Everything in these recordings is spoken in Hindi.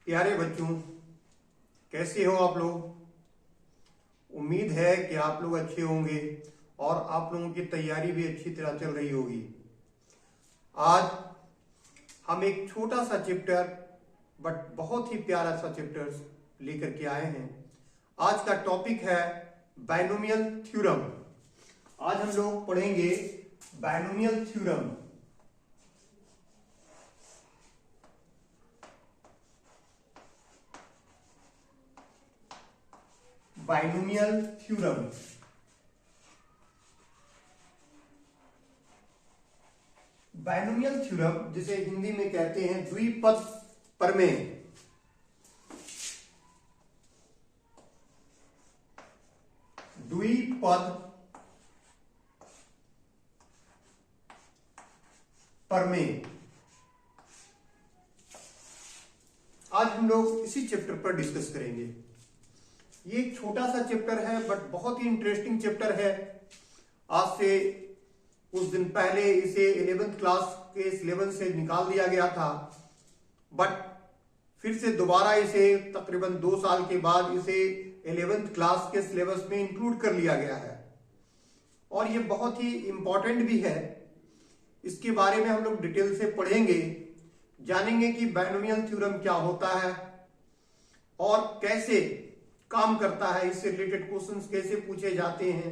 प्यारे बच्चों, कैसे हो आप लोग। उम्मीद है कि आप लोग अच्छे होंगे और आप लोगों की तैयारी भी अच्छी तरह चल रही होगी। आज हम एक छोटा सा चैप्टर बट बहुत ही प्यारा सा चैप्टर लेकर के आए हैं। आज का टॉपिक है बायनोमियल थ्योरम। आज हम लोग पढ़ेंगे binomial theorem. Binomial theorem binomial theorem जिसे हिंदी में कहते हैं द्विपद प्रमेय। द्विपद प्रमेय आज हम लोग इसी चैप्टर पर डिस्कस करेंगे। ये एक छोटा सा चैप्टर है बट बहुत ही इंटरेस्टिंग चैप्टर है। आज से कुछ दिन पहले इसे 11th क्लास के सिलेबस से निकाल दिया गया था, बट फिर से दोबारा इसे तकरीबन 2 साल के बाद इसे 11th क्लास के सिलेबस में इंक्लूड कर लिया गया है और ये बहुत ही इंपॉर्टेंट भी है। इसके बारे में हम लोग डिटेल से पढ़ेंगे, जानेंगे कि बायनोमियल थ्योरम क्या होता है और कैसे काम करता है, इससे रिलेटेड क्वेश्चंस कैसे पूछे जाते हैं।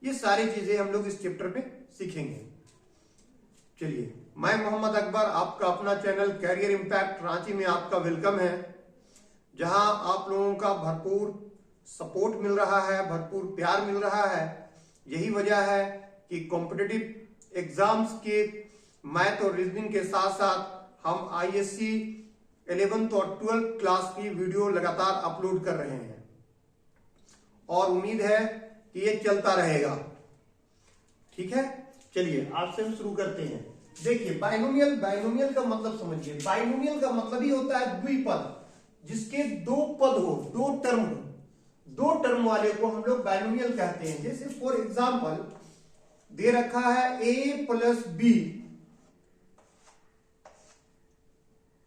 ये सारी चीजें हम लोग इस चैप्टर में सीखेंगे। चलिए, मैं मोहम्मद अकबर, आपका अपना चैनल कैरियर इंपैक्ट रांची में आपका वेलकम है, जहां आप लोगों का भरपूर सपोर्ट मिल रहा है, भरपूर प्यार मिल रहा है। यही वजह है कि कॉम्पिटिटिव एग्जाम्स के मैथ और रीजनिंग के साथ साथ हम आईएससी 11th और 12th क्लास की वीडियो लगातार अपलोड कर रहे हैं और उम्मीद है कि ये चलता रहेगा। ठीक है, चलिए आज से हम शुरू करते हैं। देखिए, बायनोमियल का मतलब समझिए। बायनोमियल का मतलब ही होता है द्विपद, जिसके 2 पद हो, 2 टर्म हो। 2 टर्म वाले को हम लोग बायनोमियल कहते हैं। जैसे फॉर एग्जाम्पल दे रखा है a प्लस बी,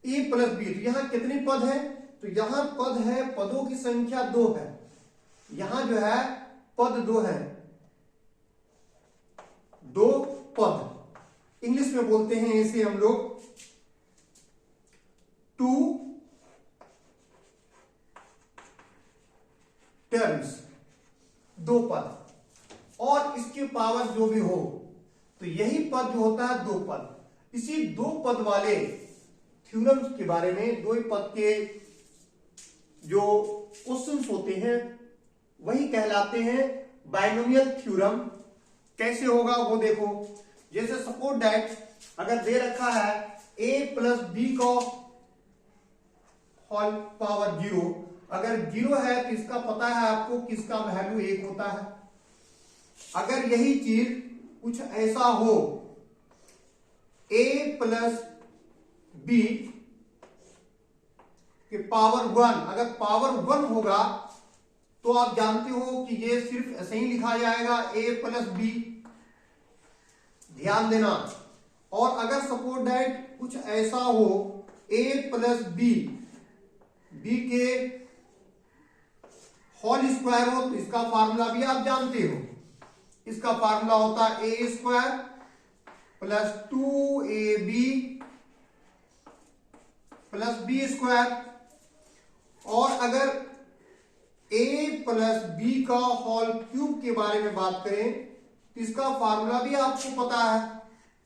तो यहां कितने पद है? तो यहां पद है, पदों की संख्या 2 है। यहां जो है पद 2 है, 2 पद। इंग्लिश में बोलते हैं इसे हम लोग 2 टर्म्स, 2 पद। और इसके पावर जो भी हो, तो यही पद जो होता है 2 पद। इसी 2 पद वाले थ्योरम्स के बारे में, 2 पद के जो क्वेश्चंस होते हैं वही कहलाते हैं बायनोमियल थ्योरम। कैसे होगा वो देखो। जैसे सपोज दैट अगर दे रखा है a प्लस बी का होल पावर 0, अगर 0 है तो इसका पता है आपको कि इसका वैल्यू 1 होता है। अगर यही चीज कुछ ऐसा हो a प्लस बी के पावर 1, अगर पावर 1 होगा तो आप जानते हो कि ये सिर्फ ऐसे ही लिखा जाएगा a प्लस बी। ध्यान देना। और अगर सपोज दैट कुछ ऐसा हो a प्लस बी, बी के होल स्क्वायर हो, तो इसका फार्मूला भी आप जानते हो। इसका फार्मूला होता है a square plus 2ab plus B square. और अगर a प्लस बी का होल क्यूब के बारे में बात करें तो इसका फार्मूला भी आपको पता है,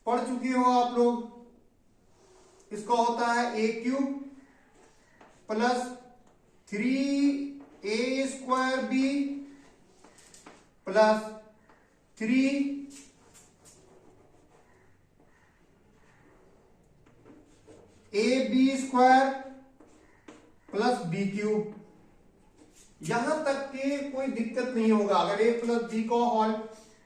पढ़ चुके हो आप लोग। इसका होता है a cube plus 3a square B plus 3 A B square plus B cube. यहां तक के कोई दिक्कत नहीं होगा। अगर a प्लस बी का होल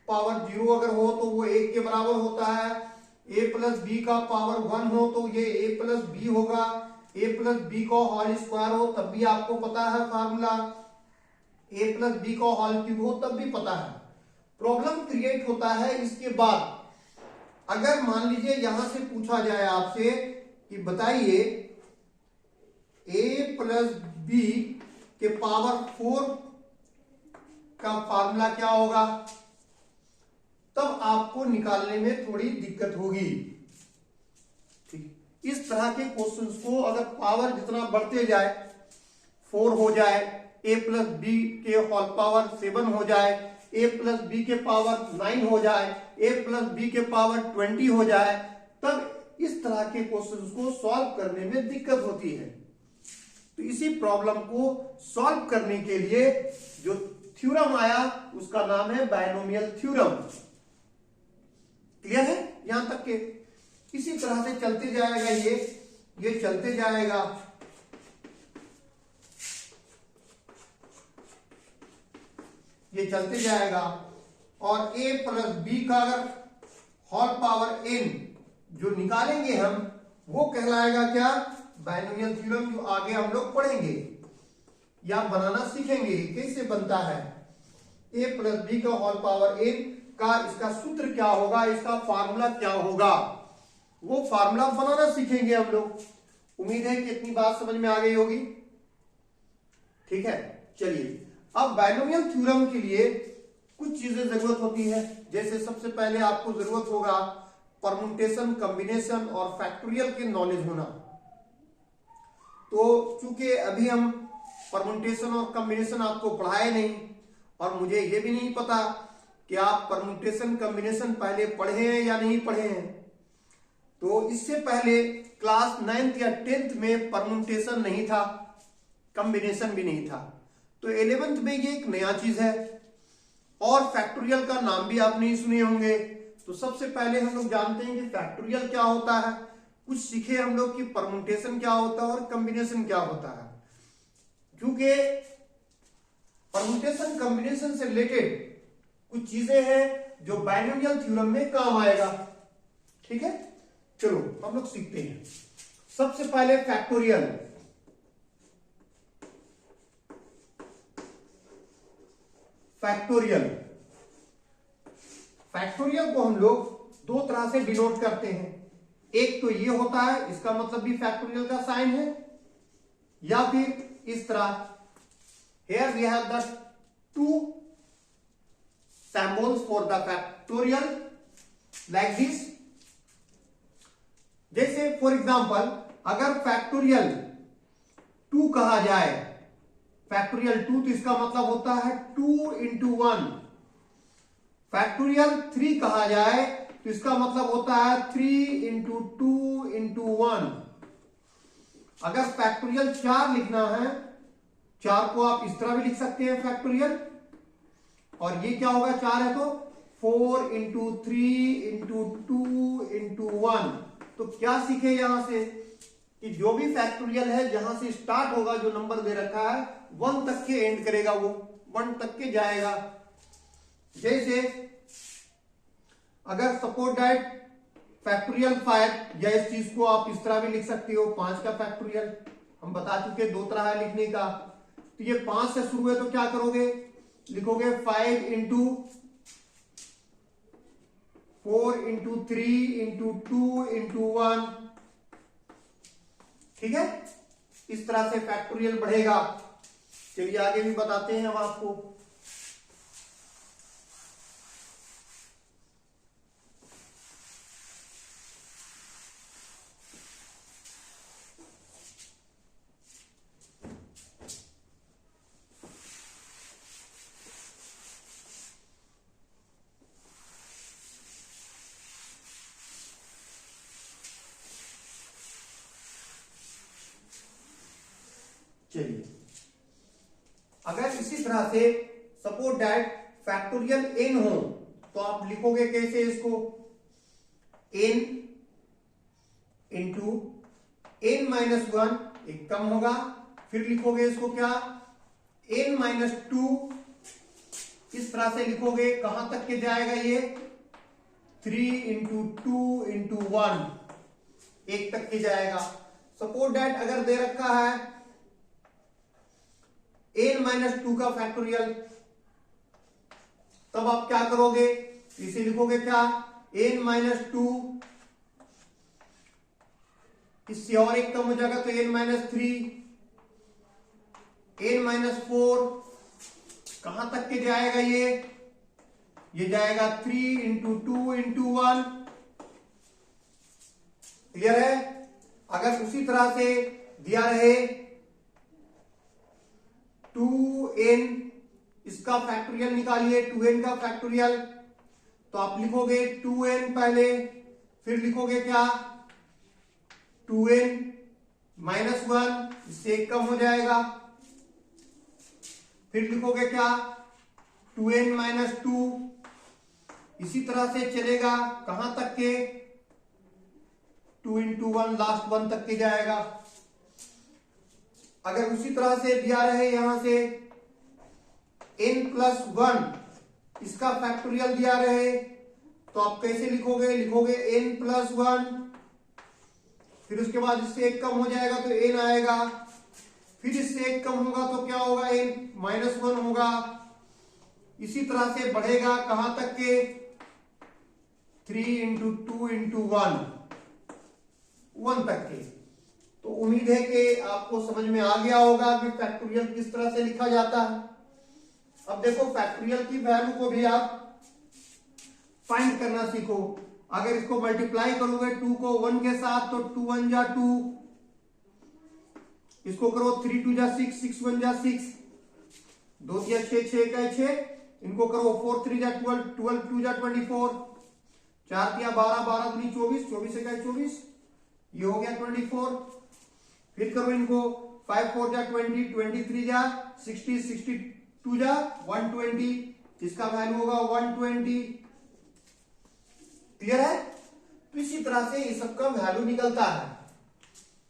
पावर 0 अगर हो तो वो 1 के बराबर होता है। a प्लस बी का पावर 1 हो तो ये a प्लस बी होगा। a प्लस बी का होल स्क्वायर हो तब भी आपको पता है फार्मूला। a प्लस बी का होल क्यूब हो तब भी पता है। प्रॉब्लम क्रिएट होता है इसके बाद। अगर मान लीजिए यहां से पूछा जाए आपसे कि बताइए a प्लस बी के पावर 4 का फार्मूला क्या होगा, तब आपको निकालने में थोड़ी दिक्कत होगी। ठीक, इस तरह के क्वेश्चंस को अगर पावर जितना बढ़ते जाए, 4 हो जाए, a प्लस बी के होल पावर 7 हो जाए, a प्लस बी के पावर 9 हो जाए, a प्लस बी के पावर 20 हो जाए, तब इस तरह के क्वेश्चंस को सॉल्व करने में दिक्कत होती है। तो इसी प्रॉब्लम को सॉल्व करने के लिए जो थ्योरम आया उसका नाम है बायनोमियल थ्योरम। क्लियर है यहां तक के? इसी तरह से चलते जाएगा, ये चलते जाएगा, ये चलते जाएगा, और a प्लस बी का अगर होल पावर n जो निकालेंगे हम, वो कहलाएगा क्या, बायनोमियल थ्योरम, जो आगे हम लोग पढ़ेंगे या बनाना सीखेंगे कैसे बनता है। a प्लस बी का होल पावर n का इसका सूत्र क्या होगा, इसका फार्मूला क्या होगा, वो फार्मूला बनाना सीखेंगे हम लोग। उम्मीद है कि इतनी बात समझ में आ गई होगी। ठीक है, चलिए अब बायनोमियल थ्योरम के लिए कुछ चीजें जरूरत होती है। जैसे सबसे पहले आपको जरूरत होगा परम्यूटेशन, कॉम्बिनेशन और फैक्टोरियल के नॉलेज होना। तो चूंकि अभी हम परम्यूटेशन और कॉम्बिनेशन आपको पढ़ाए नहीं, और मुझे ये भी नहीं पता कि आप परम्यूटेशन कॉम्बिनेशन पहले पढ़े हैं या नहीं पढ़े हैं। तो इससे पहले क्लास 9th या 10th में परम्यूटेशन नहीं था, कॉम्बिनेशन भी नहीं था। तो 11th में ये एक नया चीज है, और फैक्टोरियल का नाम भी आप नहीं सुने होंगे। तो सबसे पहले हम लोग जानते हैं कि फैक्टोरियल क्या होता है, कुछ सीखे हम लोग कि परम्यूटेशन क्या होता है और कॉम्बिनेशन क्या होता है। क्योंकि परम्यूटेशन कॉम्बिनेशन से रिलेटेड कुछ चीजें हैं जो बायनोमियल थ्योरम में काम आएगा। ठीक है, चलो हम लोग सीखते हैं। सबसे पहले फैक्टोरियल। फैक्टोरियल को हम लोग दो तरह से डिनोट करते हैं। एक तो ये होता है, इसका मतलब भी फैक्टोरियल का साइन है, या फिर इस तरह, here we have the two symbols for the factorial like this। जैसे फॉर एग्जांपल अगर फैक्टोरियल 2 कहा जाए, फैक्टोरियल 2, तो इसका मतलब होता है 2 into 1। फैक्टोरियल 3 कहा जाए तो इसका मतलब होता है 3 into 2 into 1। अगर फैक्टोरियल 4 लिखना है, 4 को आप इस तरह भी लिख सकते हैं फैक्टोरियल, और ये क्या होगा, 4 है तो 4 into 3 into 2 into 1। तो क्या सीखे यहां से कि जो भी फैक्टोरियल है जहां से स्टार्ट होगा, जो नंबर दे रखा है 1 तक के एंड करेगा, वो 1 तक के जाएगा। जैसे अगर सपोज दैट फैक्टोरियल 5, या इस चीज को आप इस तरह भी लिख सकते हो, 5 का फैक्टोरियल हम बता चुके, 2 तरह है लिखने का। तो ये 5 से शुरू है तो क्या करोगे, लिखोगे 5 into 4 into 3 into 2 into 1। ठीक है, इस तरह से फैक्टोरियल बढ़ेगा। चलिए आगे भी बताते हैं हम आपको। चलिए, अगर इसी तरह से सपोज दैट फैक्टोरियल n हो, तो आप लिखोगे कैसे इसको, n इंटू n माइनस 1, एक कम होगा, फिर लिखोगे इसको क्या, n माइनस 2, इस तरह से लिखोगे। कहां तक के जाएगा ये, 3 इंटू 2 इंटू 1, 1 तक के जाएगा। सपोज दैट अगर दे रखा है n माइनस 2 का फैक्टोरियल, तब आप क्या करोगे, इसे लिखोगे क्या, n माइनस 2, इससे और एक कम हो जाएगा तो n माइनस 3, n-4 कहां तक के जाएगा ये जाएगा 3 इंटू 2 इंटू 1। क्लियर है? अगर उसी तरह से दिया रहे 2n, इसका फैक्टोरियल निकालिए, 2n का फैक्टोरियल, तो आप लिखोगे 2n पहले, फिर लिखोगे क्या 2n माइनस 1, इससे 1 कम हो जाएगा, फिर लिखोगे क्या 2n माइनस 2। इसी तरह से चलेगा कहां तक के 2 इंटू 1 लास्ट 1 तक के जाएगा। अगर उसी तरह से दिया रहे यहां से n प्लस 1, इसका फैक्टोरियल दिया रहे, तो आप कैसे लिखोगे n प्लस 1, फिर उसके बाद इससे 1 कम हो जाएगा तो n आएगा, फिर इससे 1 कम होगा तो क्या होगा n माइनस 1 होगा। इसी तरह से बढ़ेगा कहां तक के 3 इंटू 2 इंटू 1 तक के। तो उम्मीद है कि आपको समझ में आ गया होगा कि फैक्टोरियल किस तरह से लिखा जाता है। अब देखो फैक्टोरियल की वैल्यू को भी आप फाइंड करना सीखो। अगर इसको मल्टीप्लाई करोगे 2 को 1 के साथ तो 2 1 जा 2, इसको करो 3 2 जा 6, 6 1 जा 6, 2 दिया 6, 6 का 6, इनको करो 4 3 जा 12, 12 2 जा 24, 4 दिया 12, 12 दूनी 24, 24 का 24, ये हो गया 24। फिर करो इनको 5 4 जा 20, 23 जा 60, 62 जा 120, इसका वैल्यू होगा 120। क्लियर है? तो इसी तरह से इस सब का वैल्यू निकलता है।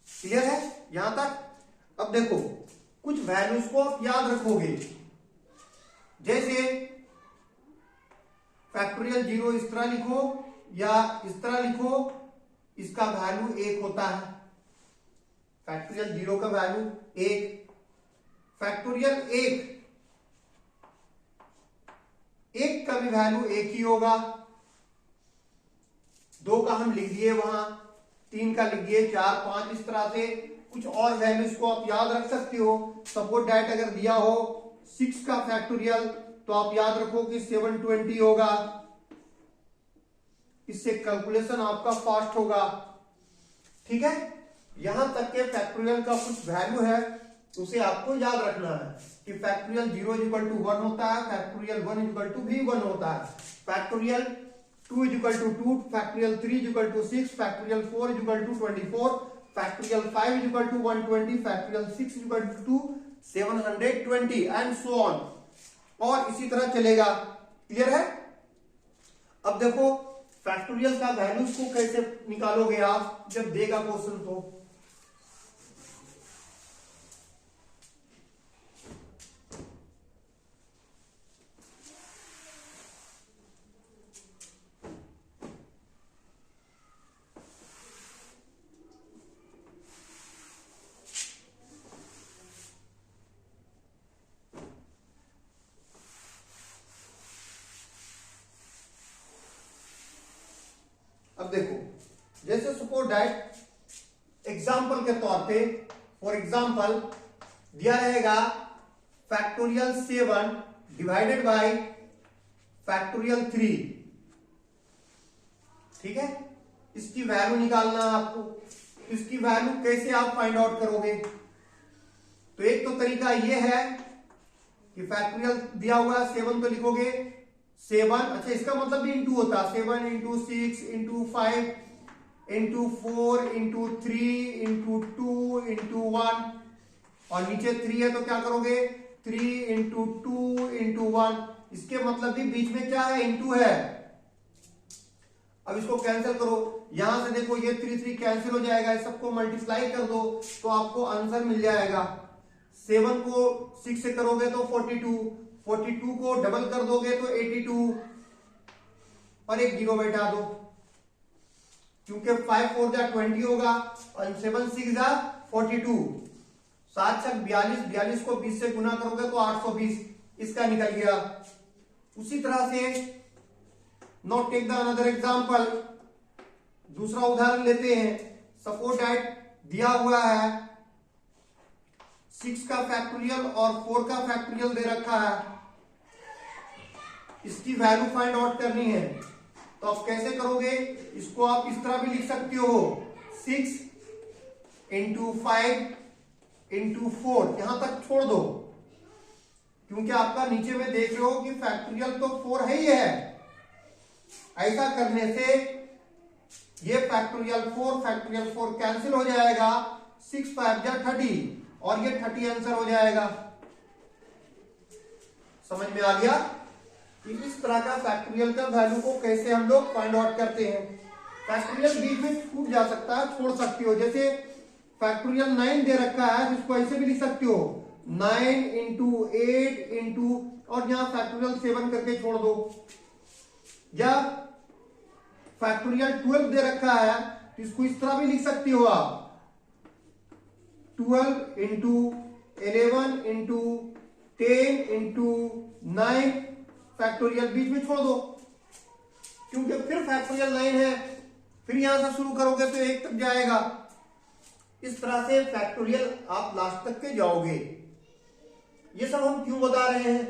क्लियर है यहां तक? अब देखो कुछ वैल्यूज को आप याद रखोगे, जैसे फैक्टोरियल 0 इस तरह लिखो या इस तरह लिखो, इसका वैल्यू 1 होता है। फैक्टोरियल 0 का वैल्यू 1, फैक्टोरियल 1 का भी वैल्यू 1 ही होगा। 2 का हम लिख दिए वहां, 3 का लिख दिए, 4 5, इस तरह से कुछ और वैल्यूज को आप याद रख सकते हो। सपोज दैट अगर दिया हो 6 का फैक्टोरियल तो आप याद रखो कि 720 होगा। इससे कैलकुलेशन आपका फास्ट होगा। ठीक है? यहां तक के फैक्टोरियल का कुछ वैल्यू है उसे आपको याद रखना है कि फैक्टोरियल 0 इक्वल टू 1 होता है, फैक्टोरियल 1 इक्वल टू भी 1 होता है, factorial 2 equal to 2, factorial 3 equal to 6, factorial 4 equal to 24, factorial 5 equal to 120, factorial 6 equal to 720 and so on, और इसी तरह चलेगा। क्लियर है? अब देखो फैक्टोरियल का वैल्यूज को कैसे निकालोगे आप जब देगा क्वेश्चन तो। अब देखो जैसे सपोज दैट एग्जांपल के तौर पे, फॉर एग्जांपल दिया रहेगा फैक्टोरियल 7 डिवाइडेड बाय फैक्टोरियल 3। ठीक है? इसकी वैल्यू निकालना है आपको। इसकी वैल्यू कैसे आप फाइंड आउट करोगे? तो एक तो तरीका यह है कि फैक्टोरियल दिया हुआ है 7 तो लिखोगे 7, अच्छा इसका मतलब भी इंटू होता है, 7 into 6 into 5 into 4 into 3 into 2 into 1, और नीचे 3 है तो क्या करोगे 3 इंटू 2 इंटू 1, इसके मतलब भी बीच में क्या है इंटू है। अब इसको कैंसिल करो, यहां से देखो ये 3 3 कैंसिल हो जाएगा, इस सबको मल्टीप्लाई कर दो तो आपको आंसर मिल जाएगा। 7 को 6 से करोगे तो 42, 42 को डबल कर दोगे तो 82, और एक जीरो बैठा दो क्योंकि 5 4 जा 20 होगा और 7 6 जा 42, 7 6 42, 42 को 20 से गुना करोगे तो 820, इसका निकल गया। उसी तरह से not take the another example, दूसरा उदाहरण लेते हैं। सपोज दैट दिया हुआ है 6 का फैक्टोरियल और 4 का फैक्टोरियल दे रखा है, इसकी वैल्यू फाइंड आउट करनी है। तो आप कैसे करोगे, इसको आप इस तरह भी लिख सकते हो 6 इंटू 5 इंटू 4, यहां तक छोड़ दो, क्योंकि आपका नीचे में देख रहे हो कि फैक्टोरियल तो 4 है ही है। ऐसा करने से ये फैक्टोरियल 4 कैंसिल हो जाएगा, 6 5 जा 30 और ये 30 आंसर हो जाएगा। समझ में आ गया कि इस तरह का फैक्टोरियल का वैल्यू को कैसे हम लोग फाइंड आउट करते हैं। फैक्टोरियल बीच में छूट जा सकता है, छोड़ सकते हो। जैसे फैक्टोरियल 9 दे रखा है, जिसको ऐसे भी लिख सकते हो 9 इंटू 8 इंटू, और यहां फैक्टोरियल 7 करके छोड़ दो। या फैक्टोरियल 12 दे रखा है, तो इसको इस तरह भी लिख सकते हो आप 12 इंटू 11 इंटू 10 इंटू 9, फैक्टोरियल बीच में छोड़ दो, क्योंकि फिर फैक्टोरियल 9 है, फिर यहां से शुरू करोगे तो 1 तक जाएगा। इस तरह से फैक्टोरियल आप लास्ट तक के जाओगे। ये सब हम क्यों बता रहे हैं,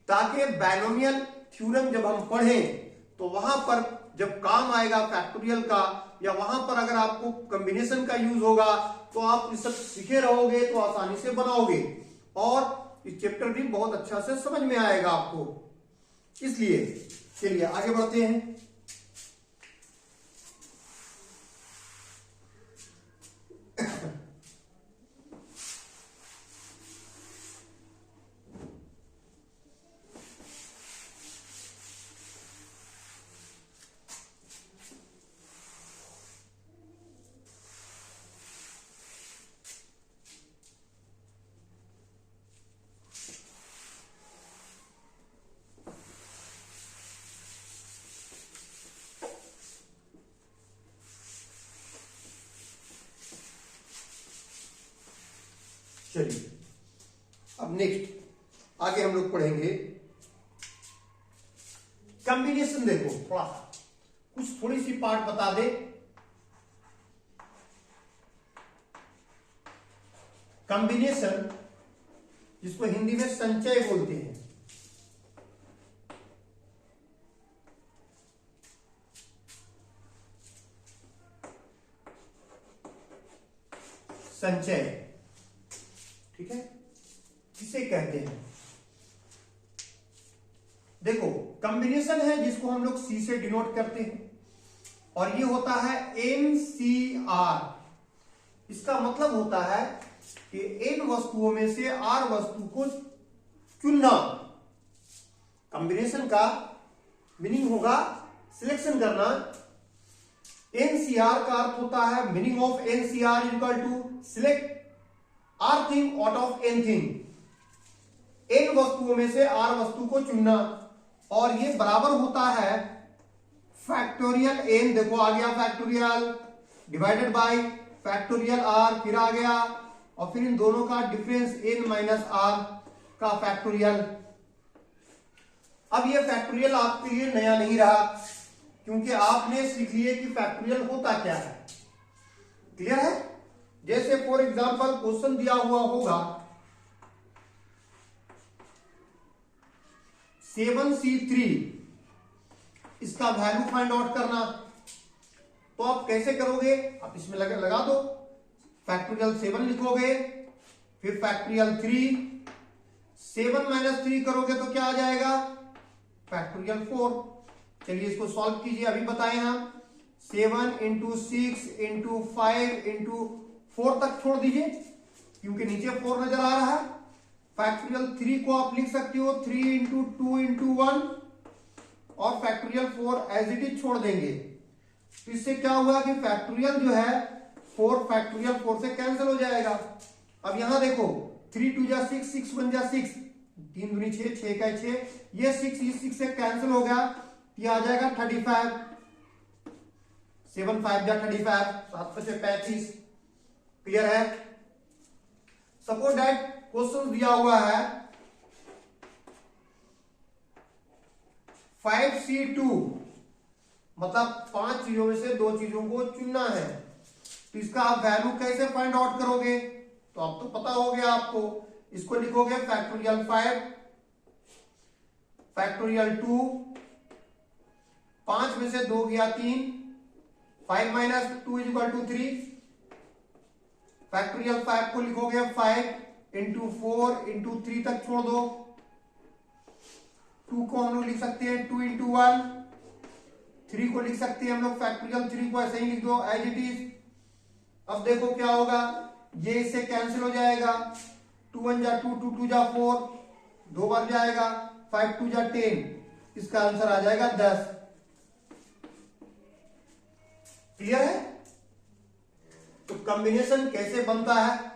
ताकि बाइनोमियल थ्योरम जब हम पढ़ें तो वहां पर जब काम आएगा फैक्टोरियल का, या वहां पर अगर आपको कॉम्बिनेशन का यूज होगा तो आप ये सब सीखे रहोगे तो आसानी से बनाओगे, और इस चैप्टर भी बहुत अच्छा से समझ में आएगा आपको। इसलिए चलिए आगे बढ़ते हैं। चलिए अब नेक्स्ट आगे हम लोग पढ़ेंगे कॉम्बिनेशन। देखो थोड़ा कुछ थोड़ी सी पार्ट बता दे। कॉम्बिनेशन, जिसको हिंदी में संचय बोलते हैं, संचय, ठीक है, किसे कहते हैं। देखो कॉम्बिनेशन है जिसको हम लोग सी से डिनोट करते हैं, और ये होता है NCR। इसका मतलब होता है कि n वस्तुओं में से R वस्तु को चुनना। कॉम्बिनेशन का मीनिंग होगा सिलेक्शन करना। NCR का अर्थ होता है, meaning of NCR equal to select R thing out of N thing. N वस्तुओं में से R वस्तु को चुनना, और ये बराबर होता है फैक्टोरियल N, देखो आ गया factorial, divided by factorial R, फिर आ गया, और फिर इन दोनों का डिफरेंस N माइनस R का फैक्टोरियल। अब ये फैक्टोरियल आपके लिए नया नहीं रहा, क्योंकि आपने सीख लिए कि फैक्टोरियल होता क्या है। क्लियर है। जैसे फॉर एग्जांपल क्वेश्चन दिया हुआ होगा 7C3, इसका वैल्यू फाइंड आउट करना, तो आप कैसे करोगे, आप इसमें लगा दो, फैक्टोरियल 7 लिखोगे, फिर फैक्टोरियल 3, 7 माइनस 3 करोगे तो क्या आ जाएगा, फैक्टोरियल 4। चलिए इसको सॉल्व कीजिए, अभी बताए हम 7 इंटू 6 इंटू 5 इंटू 4 तक छोड़ दीजिए, क्योंकि नीचे 4 नजर आ रहा है। फैक्टोरियल 3 को आप लिख सकते हो 3 इंटू 2 इंटू 1, और फैक्टोरियल 4 एज इट इज छोड़ देंगे। तो इससे क्या हुआ कि फैक्टोरियल जो है 4 फैक्टोरियल 4 से कैंसिल हो जाएगा। अब यहां देखो 3 2 जा 6, 6 1 जा 6, 3 दूनी 6, 6 का 6, ये 6 से कैंसिल हो गया, ये आ जाएगा 35, 7 5 जा 35, 7 5 35। क्लियर है। सपोज दैट क्वेश्चन दिया हुआ है 5C2, मतलब 5 चीजों में से 2 चीजों को चुनना है। तो इसका आप वैल्यू कैसे फाइंड आउट करोगे, तो अब तो पता हो गया आपको। इसको लिखोगे फैक्टोरियल 5, फैक्टोरियल 2, 5 में से 2 गया 3, 5 minus 2 is equal to 3। Factorial 5 को लिखोगे 5 इंटू 4 इंटू 3 तक छोड़ दो। 2 को हम लोग लिख सकते हैं 2 इंटू 1, 3 को लिख सकते हैं हम लोग फैक्टोरियल 3 को ऐसे ही लिख दो एज इट इज। अब देखो क्या होगा, ये इससे कैंसिल हो जाएगा, 2 1 जा 2, 2 2 जा 4, 2 बार जाएगा, 5 2 जा 10, इसका आंसर आ जाएगा 10। क्लियर है? तो कॉम्बिनेशन कैसे बनता है,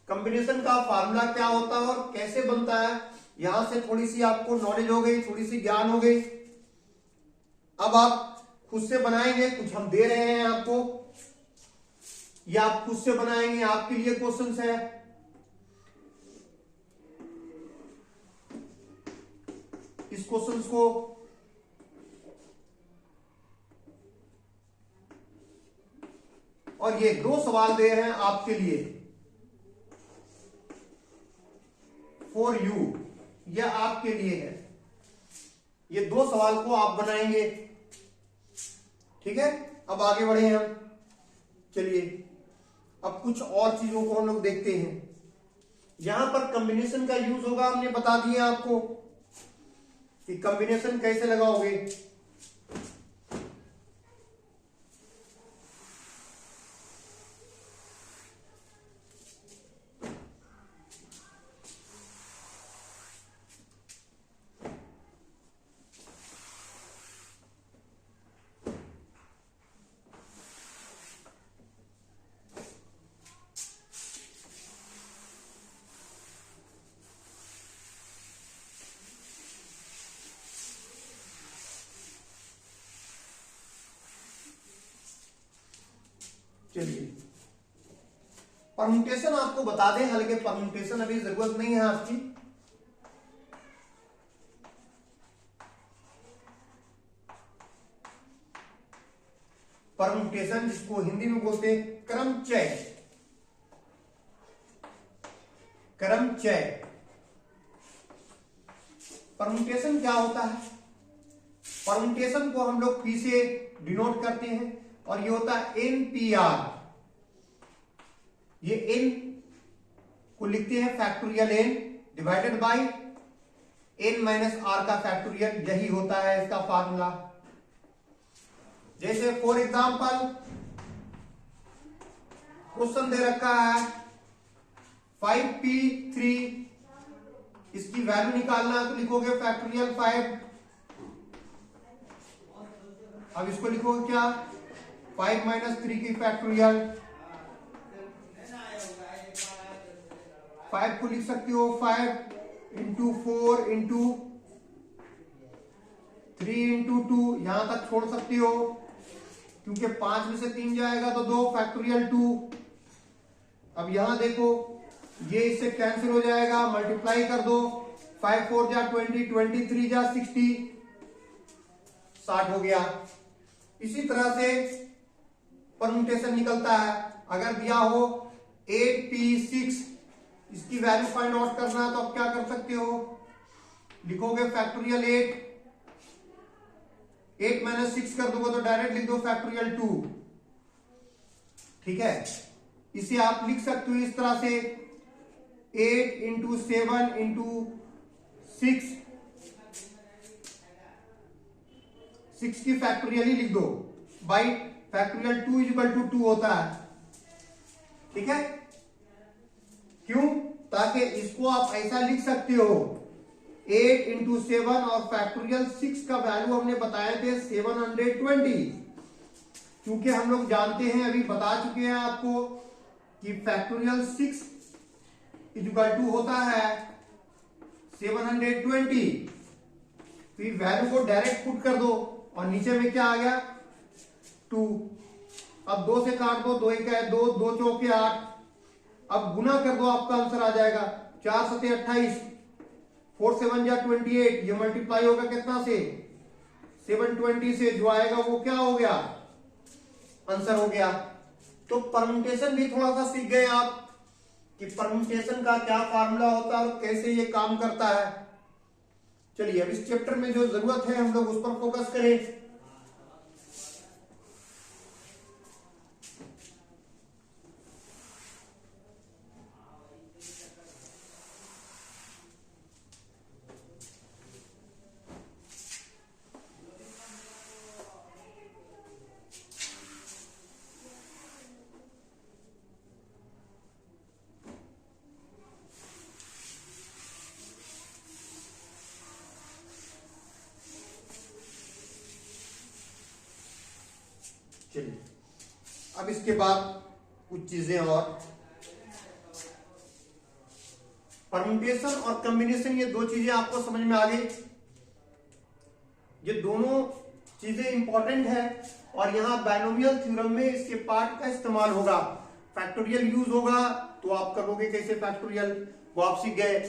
कॉम्बिनेशन का फार्मूला क्या होता है और कैसे बनता है, यहां से थोड़ी सी आपको नॉलेज हो गई, थोड़ी सी ज्ञान हो गई। अब आप खुद से बनाएंगे, कुछ हम दे रहे हैं आपको, या आप खुद से बनाएंगे, आपके लिए क्वेश्चंस है। इस क्वेश्चंस को और ये 2 सवाल दे रहे हैं आपके लिए फॉर यू, यह आपके लिए है। ये 2 सवाल को आप बनाएंगे, ठीक है। अब आगे बढ़े हम, चलिए अब कुछ और चीजों को हम लोग देखते हैं। यहां पर कॉम्बिनेशन का यूज होगा, हमने बता दिया आपको कि कॉम्बिनेशन कैसे लगाओगे। चलिए परम्यूटेशन आपको बता दें, हल्के परम्यूटेशन अभी जरूरत नहीं है आपकी। परम्यूटेशन जिसको हिंदी में बोलते हैं क्रमचय, क्रमचय। परम्यूटेशन क्या होता है, परम्यूटेशन को हम लोग पी से डिनोट करते हैं और ये होता है NPR। ये n को लिखते हैं factorial n divided by n minus r का फैक्टोरियल, यही होता है इसका फार्मूला। जैसे फॉर एग्जांपल क्वेश्चन दे रखा है 5p3, इसकी वैल्यू निकालना है तो लिखोगे फैक्टोरियल 5। अब इसको लिखोगे क्या, 5 माइनस 3 की फैक्टोरियल। 5 को लिख सकते हो 5 इंटू 4 इंटू 3 इंटू 2, यहां तक छोड़ सकते हो क्योंकि 5 में से 3 जाएगा तो 2 फैक्टोरियल 2। अब यहां देखो ये इससे कैंसिल हो जाएगा, मल्टीप्लाई कर दो, 5 4 जा 20, 23 जा 60, 60 हो गया। इसी तरह से परम्यूटेशन निकलता है। अगर दिया हो 8p6, इसकी वैल्यू फाइंड आउट करना है तो आप क्या कर सकते हो, लिखोगे फैक्टोरियल 8 माइनस 6 कर दोगे तो डायरेक्ट लिख दो फैक्टोरियल 2, ठीक है। इसे आप लिख सकते हो इस तरह से 8 इंटू 7 इंटू 6 की फैक्टोरियल ही लिख दो, by factorial 2 is equal to 2 होता है, ठीक है। क्यों, ताकि इसको आप ऐसा लिख सकते हो 8 इंटू 7 और फैक्टोरियल 6 का वैल्यू हमने बताए थे 720, क्योंकि हम लोग जानते हैं, अभी बता चुके हैं आपको कि फैक्टोरियल 6 इज इक्वल टू होता है 720। फिर वैल्यू को डायरेक्ट पुट कर दो और नीचे में क्या आ गया 2। अब 2 से काट दो, 2 1 है 2, 2 चौके 8। अब गुना कर दो, आपका आंसर आ जाएगा 4 7 28, 4 7 जा 28, ये मल्टीप्लाई होगा कितना से 720 से, जो आएगा वो क्या हो गया, आंसर हो गया। तो परम्यूटेशन भी थोड़ा सा सीख गए आप कि परम्यूटेशन का क्या फार्मूला होता है और कैसे ये काम करता है। चलिए अब इस चैप्टर में जो जरूरत है हम लोग उस पर फोकस करें। चलिए अब इसके बाद कुछ चीजें और, परम्यूटेशन और कॉम्बिनेशन, ये दो चीजें आपको समझ में आ गई। ये दोनों चीजें इंपॉर्टेंट है और यहां बायनोमियल थ्योरम में इसके पार्ट का इस्तेमाल होगा। फैक्टोरियल यूज होगा तो आप करोगे कैसे फैक्टोरियल, वो आप सीख गए।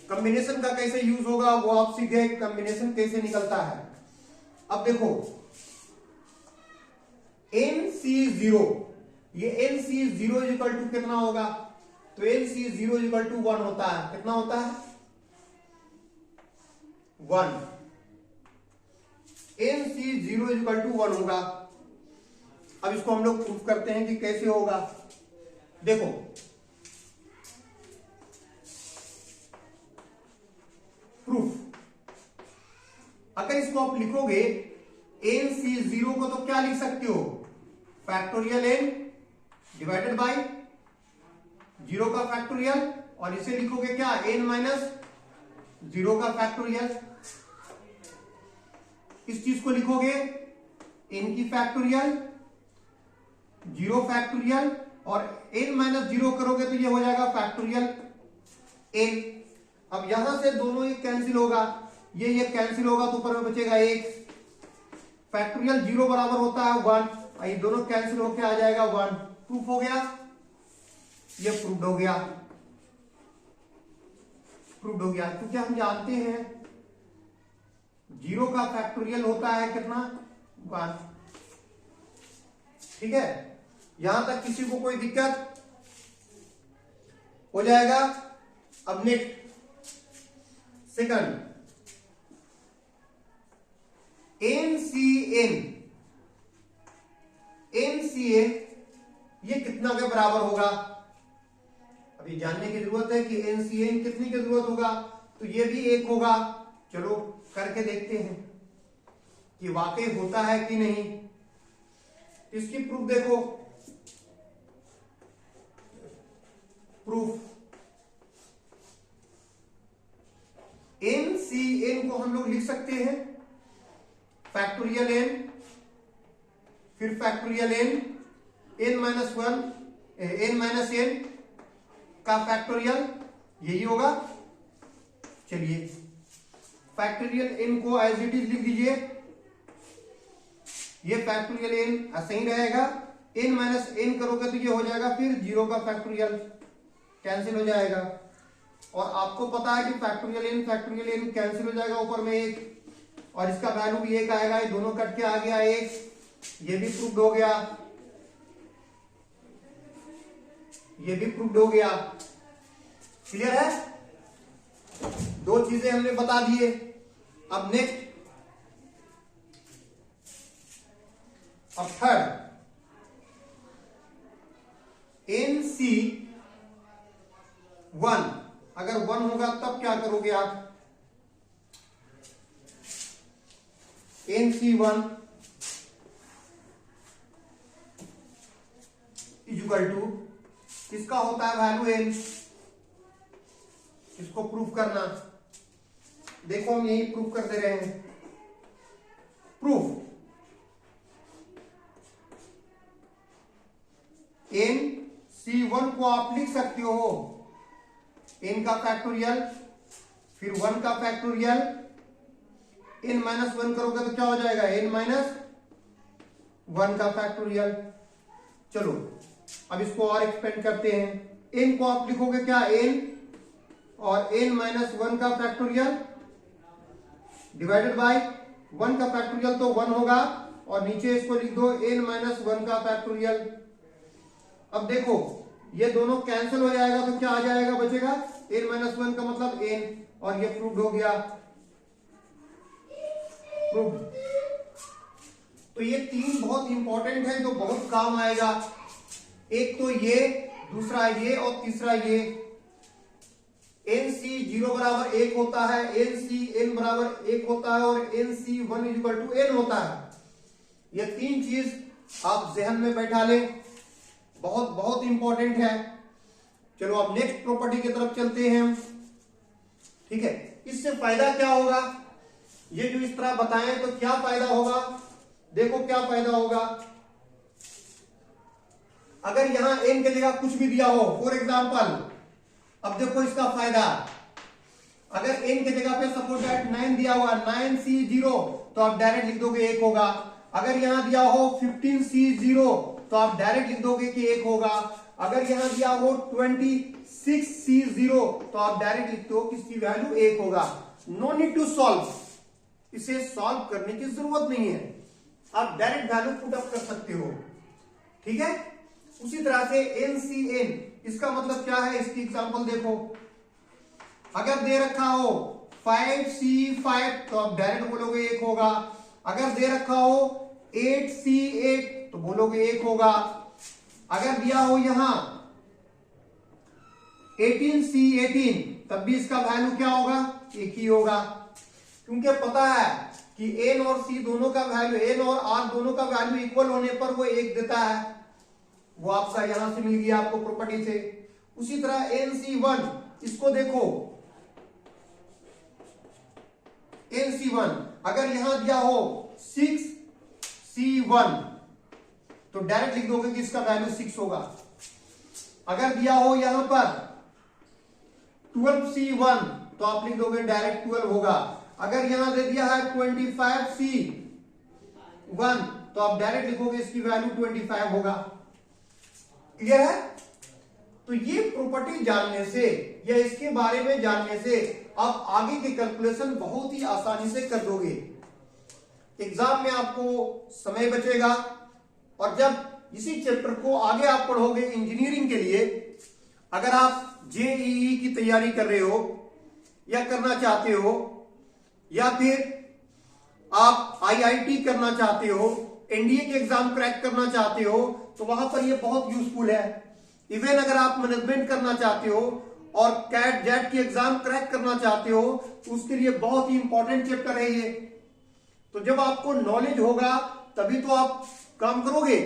कॉम्बिनेशन का कैसे यूज होगा वो आप सीख गए, कॉम्बिनेशन कैसे निकलता है। अब देखो NC0, ये NC0 इक्वल टू कितना होगा, तो NC0 इक्वल टू 1 होता है। कितना होता है 1। NC0 इक्वल टू 1 होगा। अब इसको हम लोग प्रूफ करते हैं कि कैसे होगा। देखो प्रूफ, अगर इसको आप लिखोगे NC0 को तो क्या लिख सकते हो, फैक्टोरियल n डिवाइडेड बाय 0 का फैक्टोरियल, और इसे लिखोगे क्या n माइनस 0 का फैक्टोरियल। इस चीज को लिखोगे n की फैक्टोरियल 0 फैक्टोरियल, और n माइनस 0 करोगे तो ये हो जाएगा फैक्टोरियल n। अब यहां से दोनों ये कैंसिल होगा, ये कैंसिल होगा तो ऊपर में बचेगा 1। फैक्टोरियल 0 बराबर होता है 1, ये दोनों कैंसिल होके आ जाएगा 1। प्रूफ हो गया, ये प्रूफ हो गया, प्रूफ हो गया। क्योंकि हम जानते हैं 0 का फैक्टोरियल होता है कितना 1। ठीक है, यहां तक किसी को कोई दिक्कत हो जाएगा। अब नेक्स्ट सेकंड, NCN ये कितना के बराबर होगा। अभी जानने की जरूरत है कि NCN कितनी की जरूरत होगा, तो ये भी 1 होगा। चलो करके देखते हैं कि वाकई होता है कि नहीं। इसकी प्रूफ देखो, प्रूफ NCN को हम लोग लिख सकते हैं फैक्टोरियल n, फिर factorial n minus 1 n minus n का फैक्टोरियल, यही होगा। चलिए फैक्टोरियल n को एज इट इज लिख दीजिए, ये फैक्टोरियल n ऐसे ही रहेगा। n माइनस n करोगे तो ये हो जाएगा फिर 0 का फैक्टोरियल, कैंसिल हो जाएगा। और आपको पता है कि फैक्टोरियल n कैंसिल हो जाएगा, ऊपर में 1, और इसका वैल्यू भी 1 आएगा। ये दोनों कट के आ गया 1, ये भी प्रूव्ड हो गया, ये भी प्रूव्ड हो गया। क्लियर है, दो चीजें हमने बता दिए। अब नेक्स्ट, अब थर्ड, NC1 अगर 1 होगा तब क्या करोगे आप। NC1 इक्वल टू किसका होता है वैल्यू n, इसको प्रूफ करना। देखो हम यही प्रूफ कर दे रहे हैं। प्रूफ NC1 को आप लिख सकते हो n का फैक्टोरियल, फिर 1 का फैक्टोरियल, n माइनस 1 करोगे तो क्या हो जाएगा n माइनस 1 का फैक्टोरियल। चलो अब इसको और एक्सपेंड करते हैं। n को आप लिखोगे क्या n, और n माइनस 1 का फैक्टोरियल डिवाइडेड बाय 1 का फैक्टोरियल तो 1 होगा, और नीचे इसको लिख दो n माइनस 1 का फैक्टोरियल। अब देखो ये दोनों कैंसिल हो जाएगा तो क्या आ जाएगा, बचेगा n माइनस वन का मतलब n, और ये प्रूव्ड हो गया, प्रूव्ड। तो ये तीन बहुत इंपॉर्टेंट है जो बहुत काम आएगा। एक तो ये, दूसरा ये और तीसरा ये। एन सी 0 बराबर 1 होता है, एन सी n बराबर 1 होता है और N C 1 equal to n होता है। ये तीन चीज आप जहन में बैठा लें, बहुत बहुत इंपॉर्टेंट है। चलो अब नेक्स्ट प्रॉपर्टी की तरफ चलते हैं हम। ठीक है, इससे फायदा क्या होगा, ये जो इस तरह बताएं तो क्या फायदा होगा, देखो क्या फायदा होगा। अगर यहां n की जगह कुछ भी दिया हो, फॉर एग्जाम्पल, अब देखो इसका फायदा, अगर n की जगह पे सपोज दैट 9 दिया हुआ, 9C0, तो आप डायरेक्ट लिख दोगे 1 होगा। अगर यहां दिया हो 15C0 तो आप डायरेक्ट लिख दोगे कि 1 होगा। अगर यहां दिया हो 26C0 तो आप डायरेक्ट लिखते हो कि इसकी वैल्यू 1 होगा। नो नीड टू सॉल्व, इसे सॉल्व करने की जरूरत नहीं है, आप डायरेक्ट वैल्यू पुट अप कर सकते हो। ठीक है, उसी तरह से NCN, इसका मतलब क्या है, इसकी एग्जांपल देखो। अगर दे रखा हो 5C5 तो आप डायरेक्ट बोलोगे 1 होगा। अगर दे रखा हो 8C8 तो बोलोगे 1 होगा। अगर दिया हो यहां 18C18 तब भी इसका वैल्यू क्या होगा, 1 ही होगा, क्योंकि पता है कि n और c दोनों का वैल्यू, n और r दोनों का वैल्यू इक्वल होने पर वो 1 देता है। वो आपका यहां से मिल गया आपको प्रॉपर्टी से। उसी तरह NC1, इसको देखो, NC1 अगर यहां दिया हो 6C1 तो डायरेक्ट लिख दोगे कि इसका वैल्यू 6 होगा। अगर दिया हो यहां पर 12C1 तो आप लिख दोगे डायरेक्ट 12 होगा। अगर यहां दे दिया है 25C1 तो आप डायरेक्ट लिखोगे इसकी वैल्यू 25 होगा। क्लियर है? तो ये प्रॉपर्टी जानने से या इसके बारे में जानने से आप आगे के कैलकुलेशन बहुत ही आसानी से कर दोगे। एग्जाम में आपको समय बचेगा, और जब इसी चैप्टर को आगे आप पढ़ोगे इंजीनियरिंग के लिए, अगर आप जेईई की तैयारी कर रहे हो या करना चाहते हो, या फिर आप आईआईटी करना चाहते हो, एनडीए के एग्जाम क्रैक करना चाहते हो, तो वहां पर ये बहुत यूजफुल है। इवन अगर आप मैनेजमेंट करना चाहते हो और कैट जेट की एग्जाम क्रैक करना चाहते हो तो उसके लिए बहुत ही इंपॉर्टेंट चैप्टर है ये। तो जब आपको नॉलेज होगा तभी तो आप काम करोगे,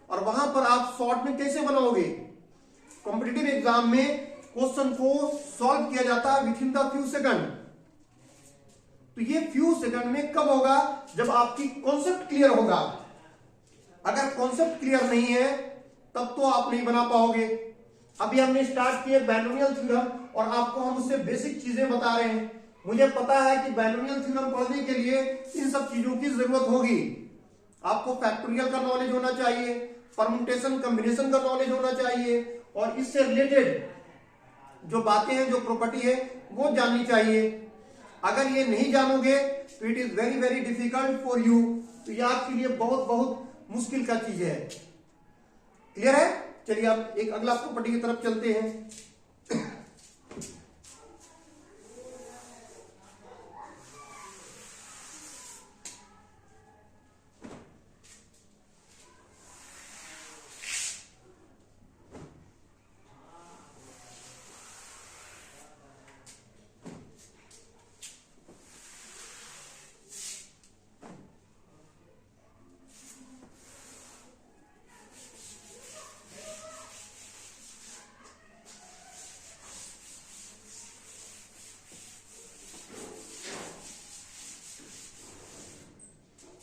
और वहां पर आप शॉर्ट में कैसे बनाओगे। कॉम्पिटिटिव एग्जाम में क्वेश्चन को सॉल्व किया जाता है with in the few second. तो ये फ्यू सेकंड में कब होगा, जब आपकी कॉन्सेप्ट क्लियर होगा। अगर कॉन्सेप्ट क्लियर नहीं है तब तो आप नहीं बना पाओगे। अभी हमने स्टार्ट किया बाइनोमियल थ्योरम, और आपको हम उससे बेसिक चीजें बता रहे हैं। मुझे पता है कि बाइनोमियल थ्योरम पढ़ने के लिए इन सब चीजों की जरूरत होगी। आपको फैक्टोरियल का नॉलेज होना चाहिए, परम्यूटेशन कॉम्बिनेशन का नॉलेज होना चाहिए, और इससे रिलेटेड जो बातें हैं, जो प्रॉपर्टी है, वो जाननी चाहिए। अगर ये नहीं जानोगे तो it is very very difficult for you. तो ये आपके लिए बहुत बहुत मुश्किल का चीज है। क्लियर है? चलिए आप एक अगला प्रॉपर्टी की तरफ चलते हैं।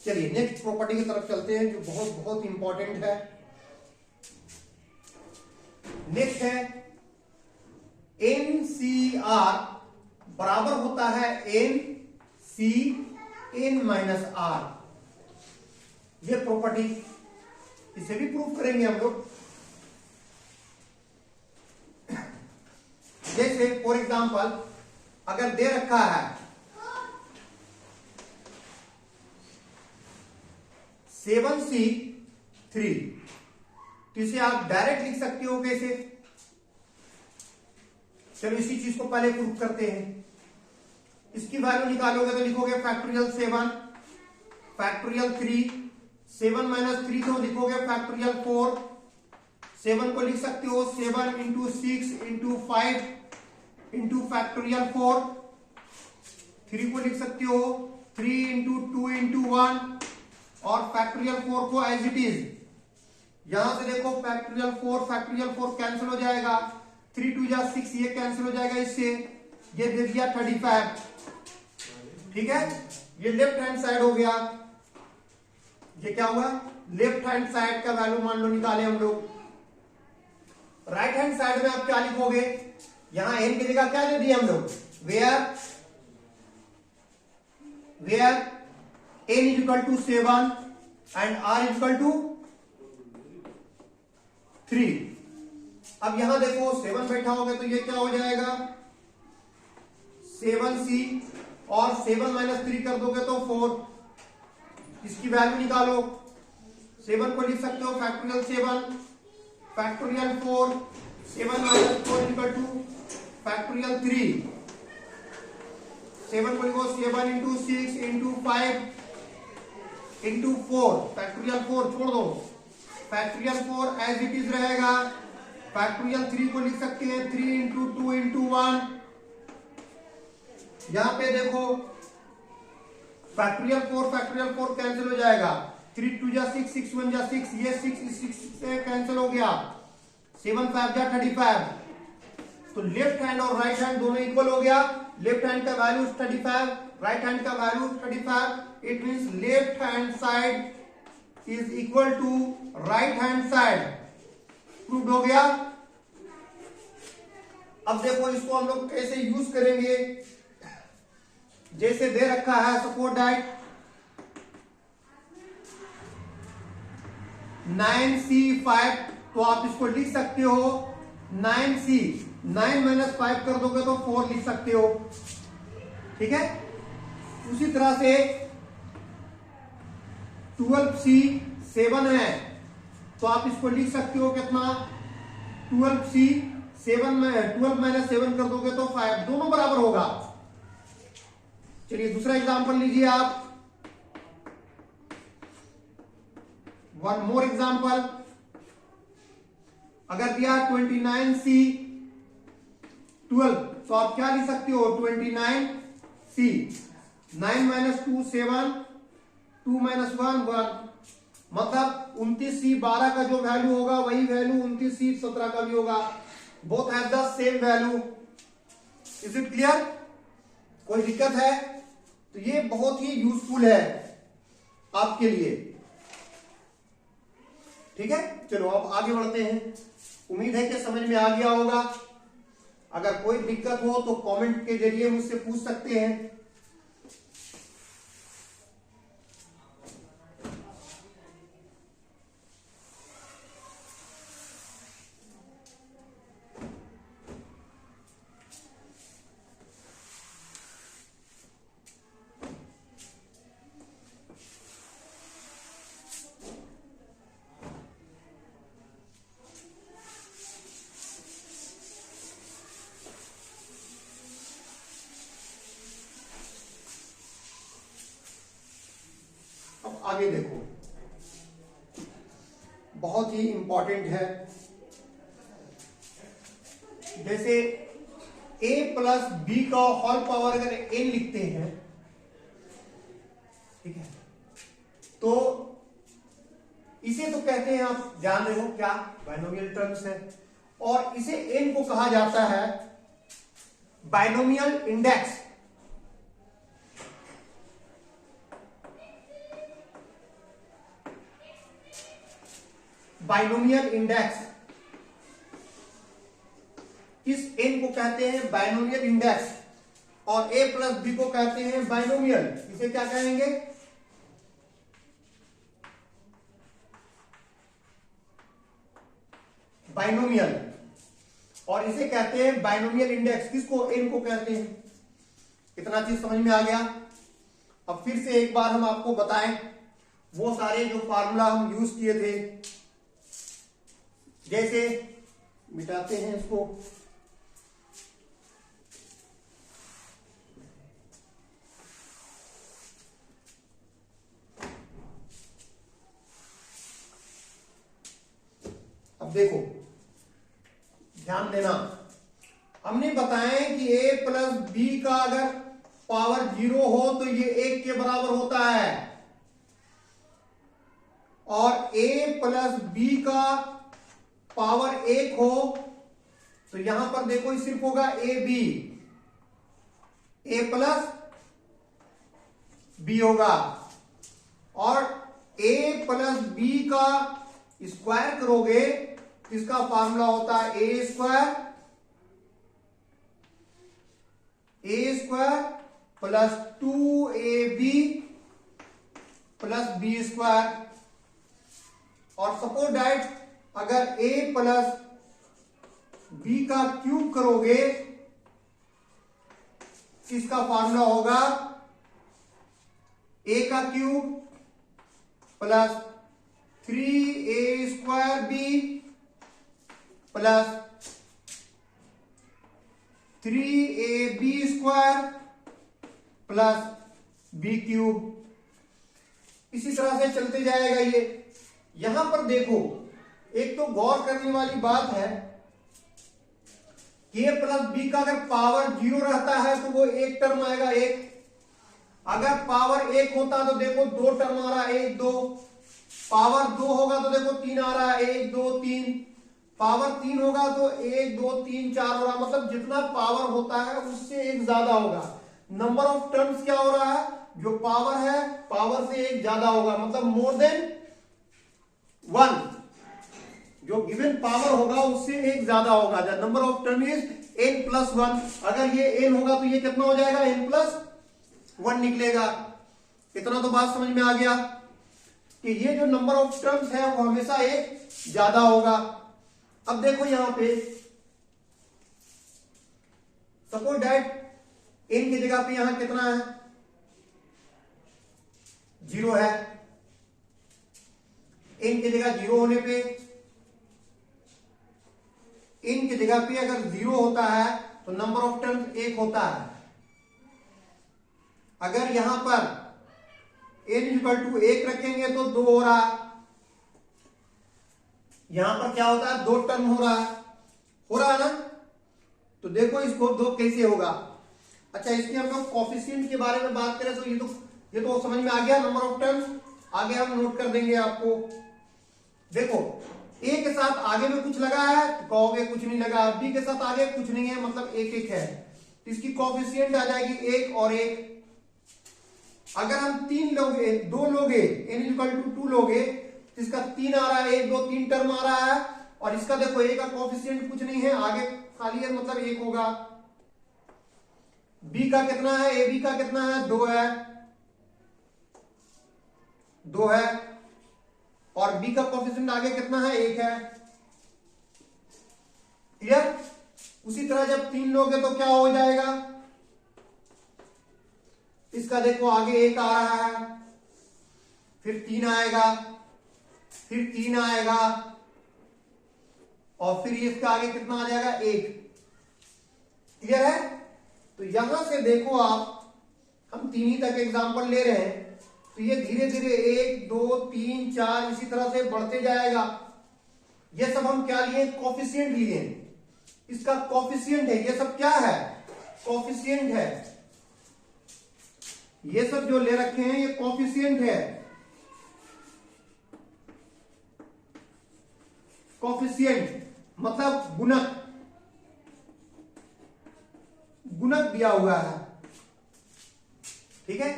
चलिए नेक्स्ट प्रॉपर्टी की तरफ चलते हैं जो बहुत बहुत इंपॉर्टेंट है। नेक्स्ट है NCR बराबर होता है NCN माइनस R। ये प्रॉपर्टी, इसे भी प्रूव करेंगे हम लोग। जैसे फॉर एग्जांपल अगर दे रखा है 7C3 तो इसे आप डायरेक्ट लिख सकते हो कैसे, चलो इसी चीज को पहले प्रूव करते हैं। इसकी वैल्यू निकालोगे तो लिखोगे फैक्टोरियल 7, फैक्टोरियल 3, 7 माइनस 3 तो लिखोगे फैक्टोरियल 4, 7 को लिख सकते हो 7 इंटू 6 इंटू 5 इंटू फैक्टोरियल 4, 3 को लिख सकते हो 3 इंटू 2 इंटू 1 और फैक्टोरियल 4 को एज इट इज। यहां से देखो फैक्टोरियल 4 कैंसिल हो जाएगा, 3 2 जा 6, ये कैंसिल हो जाएगा इससे, ये दे दिया 35। ठीक है, ये लेफ्ट हैंड साइड हो गया। ये क्या हुआ, लेफ्ट हैंड साइड का वैल्यू मान लो निकाले हम लोग। राइट हैंड साइड में आप क्या लिखोगे, यहां एन की जगह क्या दे दिए हम लोग, where n is equal to 7 and r is equal to 3। अब यहां देखो 7 बैठा होगा तो ये क्या हो जाएगा 7c और 7 माइनस 3 कर दोगे तो 4। इसकी वैल्यू निकालो, 7 को लिख सकते हो factorial 7, factorial 4, 7 minus 4 equal two factorial 3। 7 को लिखो 7 इंटू 6 इंटू 5 इंटू 4, फैक्टोरियल 4 छोड़ दो, फैक्टोरियल 4 एज इट इज रहेगा। फैक्टोरियल 3 को लिख सकते हैं 3 इंटू 2 इंटू 1। यहां पे देखो फैक्टोरियल 4 कैंसिल हो जाएगा, 3 2 जा 6, 6 1 जा 6, ये 6 से कैंसिल हो गया, 7 5 जा 35। तो लेफ्ट हैंड और राइट हैंड दोनों इक्वल हो गया। लेफ्ट हैंड का वैल्यू 35, राइट हैंड का value 35। It means left hand side is equal to right hand side. Prove हो गया। अब देखो इसको हम लोग कैसे यूज करेंगे, जैसे दे रखा है सपोर्ट दैट 9c5, तो आप इसको लिख सकते हो 9c, 9 माइनस 5 कर दोगे तो 4 लिख सकते हो। ठीक है, उसी तरह से 12c 7 है तो आप इसको लिख सकते हो कितना 12c, 12 माइनस 7 कर दोगे तो 5, दोनों बराबर होगा। चलिए दूसरा एग्जांपल लीजिए आप, वन मोर एग्जांपल। अगर दिया 29c 12 तो आप क्या लिख सकते हो 29c, 9 माइनस 2 7, 2 माइनस 1 1, मतलब 29c 12 का जो वैल्यू होगा वही वैल्यू 29c 17 का भी होगा। Both have the same value. Is it clear, कोई दिक्कत है? तो ये बहुत ही यूजफुल है आपके लिए। ठीक है, चलो अब आगे बढ़ते हैं। उम्मीद है कि समझ में आ गया होगा। अगर कोई दिक्कत हो तो कमेंट के जरिए मुझसे पूछ सकते हैं। आगे देखो, बहुत ही इंपॉर्टेंट है। जैसे a प्लस बी का होल पावर अगर n लिखते हैं, ठीक है, तो इसे तो कहते हैं, आप जान रहे हो क्या, बाइनोमियल टर्म्स है। और इसे n को कहा जाता है बाइनोमियल इंडेक्स। बाइनोमियल इंडेक्स, इस n को कहते हैं बाइनोमियल इंडेक्स, और a प्लस बी को कहते हैं बाइनोमियल। इसे क्या कहेंगे, बाइनोमियल। और इसे कहते हैं बाइनोमियल इंडेक्स, किसको, n को कहते हैं। इतना चीज समझ में आ गया। अब फिर से एक बार हम आपको बताएं वो सारे जो फार्मूला हम यूज किए थे। जैसे मिटाते हैं इसको, अब देखो ध्यान देना, हमने बताया कि a प्लस बी का अगर पावर 0 हो तो ये 1 के बराबर होता है, और a प्लस बी का पावर 1 हो तो यहां पर देखो सिर्फ होगा A B, A plus B होगा, और a प्लस बी का स्क्वायर करोगे तो इसका फार्मूला होता है A square plus 2ab plus B square. और सपोज दैट अगर a प्लस बी का क्यूब करोगे इसका फार्मूला होगा a का cube plus 3a square B plus 3ab square plus B cube. इसी तरह से चलते जाएगा ये। यहां पर देखो एक तो गौर करने वाली बात है कि a प्लस बी का अगर पावर 0 रहता है तो वो एक टर्म आएगा, एक। अगर पावर 1 होता तो देखो 2 टर्म आ रहा है, 1 2। पावर 2 होगा तो देखो 3 आ रहा है, 1 2 3। पावर 3 होगा तो 1 2 3 4 हो रहा है, मतलब जितना पावर होता है उससे एक ज्यादा होगा। नंबर ऑफ टर्म्स क्या हो रहा है, जो पावर है पावर से एक ज्यादा होगा, मतलब मोर देन 1। जो गिवन पावर होगा उससे एक ज्यादा होगा। The number of term is n plus 1। अगर ये n होगा तो ये कितना हो जाएगा, n प्लस 1 निकलेगा। इतना तो बात समझ में आ गया कि ये जो नंबर ऑफ टर्म्स है वो हमेशा एक ज्यादा होगा। अब देखो यहां पे सपोज दैट n की जगह पे यहां कितना है, 0 है। n की जगह 0 होने पे, n की जगह पे अगर 0 होता है तो नंबर ऑफ टर्म्स 1 होता है। अगर यहां पर n इक्वल टू 1 रखेंगे तो 2 हो रहा है। यहां पर क्या होता है, 2 टर्म हो रहा है ना। तो देखो इसको 2 कैसे होगा। अच्छा, इसके हम लोग कोफिशिएंट के बारे में बात करें तो ये तो समझ में आ गया। नंबर ऑफ टर्म्स आगे हम नोट कर देंगे आपको। देखो a के साथ आगे में कुछ लगा है तो कहोगे कुछ नहीं लगा, b के साथ आगे कुछ नहीं है मतलब 1 1 है, तो इसकी कोफिशिएंट आ जाएगी 1 और 1। अगर हम 3 लोगे, 2 लोगे, n इक्वल टू 2 लोगे तो इसका 3 आ रहा है, 1 2 3 टर्म आ रहा है, और इसका देखो a का कोफिशिएंट कुछ नहीं है, आगे खाली है मतलब 1 होगा। b का कितना है, ab का कितना है, 2 है, 2 है, और b का कोफिशिएंट आगे कितना है, 1 है। क्लियर। उसी तरह जब 3 लोगे तो क्या हो जाएगा, इसका देखो आगे 1 आ रहा है, फिर 3 आएगा, फिर 3 आएगा, और फिर इसका आगे कितना आ जाएगा, 1। क्लियर है। तो यहां से देखो आप, हम 3 ही तक एग्जांपल ले रहे हैं, तो ये धीरे धीरे 1 2 3 4 इसी तरह से बढ़ते जाएगा। ये सब हम क्या लिए, कोफिशिएंट लिए। इसका कोफिशिएंट है, ये सब क्या है, कोफिशिएंट है। ये सब जो ले रखे हैं ये कोफिशिएंट है। कोफिशिएंट मतलब गुणक, गुणक दिया हुआ है। ठीक है।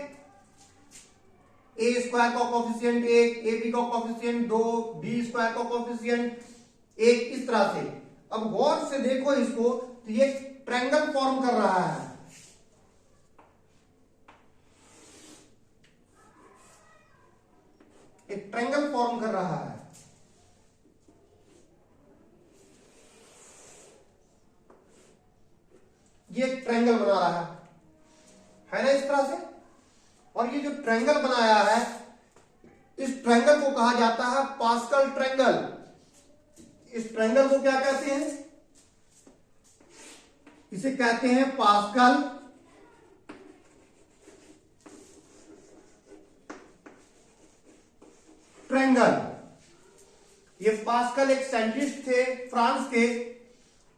ए स्क्वायर का कोफिशिएंट 1, ए बी का कोफिशिएंट 2, बी स्क्वायर का कोफिशिएंट 1, इस तरह से। अब गौर से देखो इसको, तो ये ट्रायंगल फॉर्म कर रहा है। एक ट्रायंगल फॉर्म कर रहा है। ये एक ट्रायंगल बना रहा है ना, इस तरह से। और ये जो ट्रायंगल बनाया है, इस ट्रायंगल को कहा जाता है पास्कल ट्रायंगल। इस ट्रायंगल को क्या कहते हैं, इसे कहते हैं पास्कल ट्रायंगल। ये पास्कल एक साइंटिस्ट थे फ्रांस के,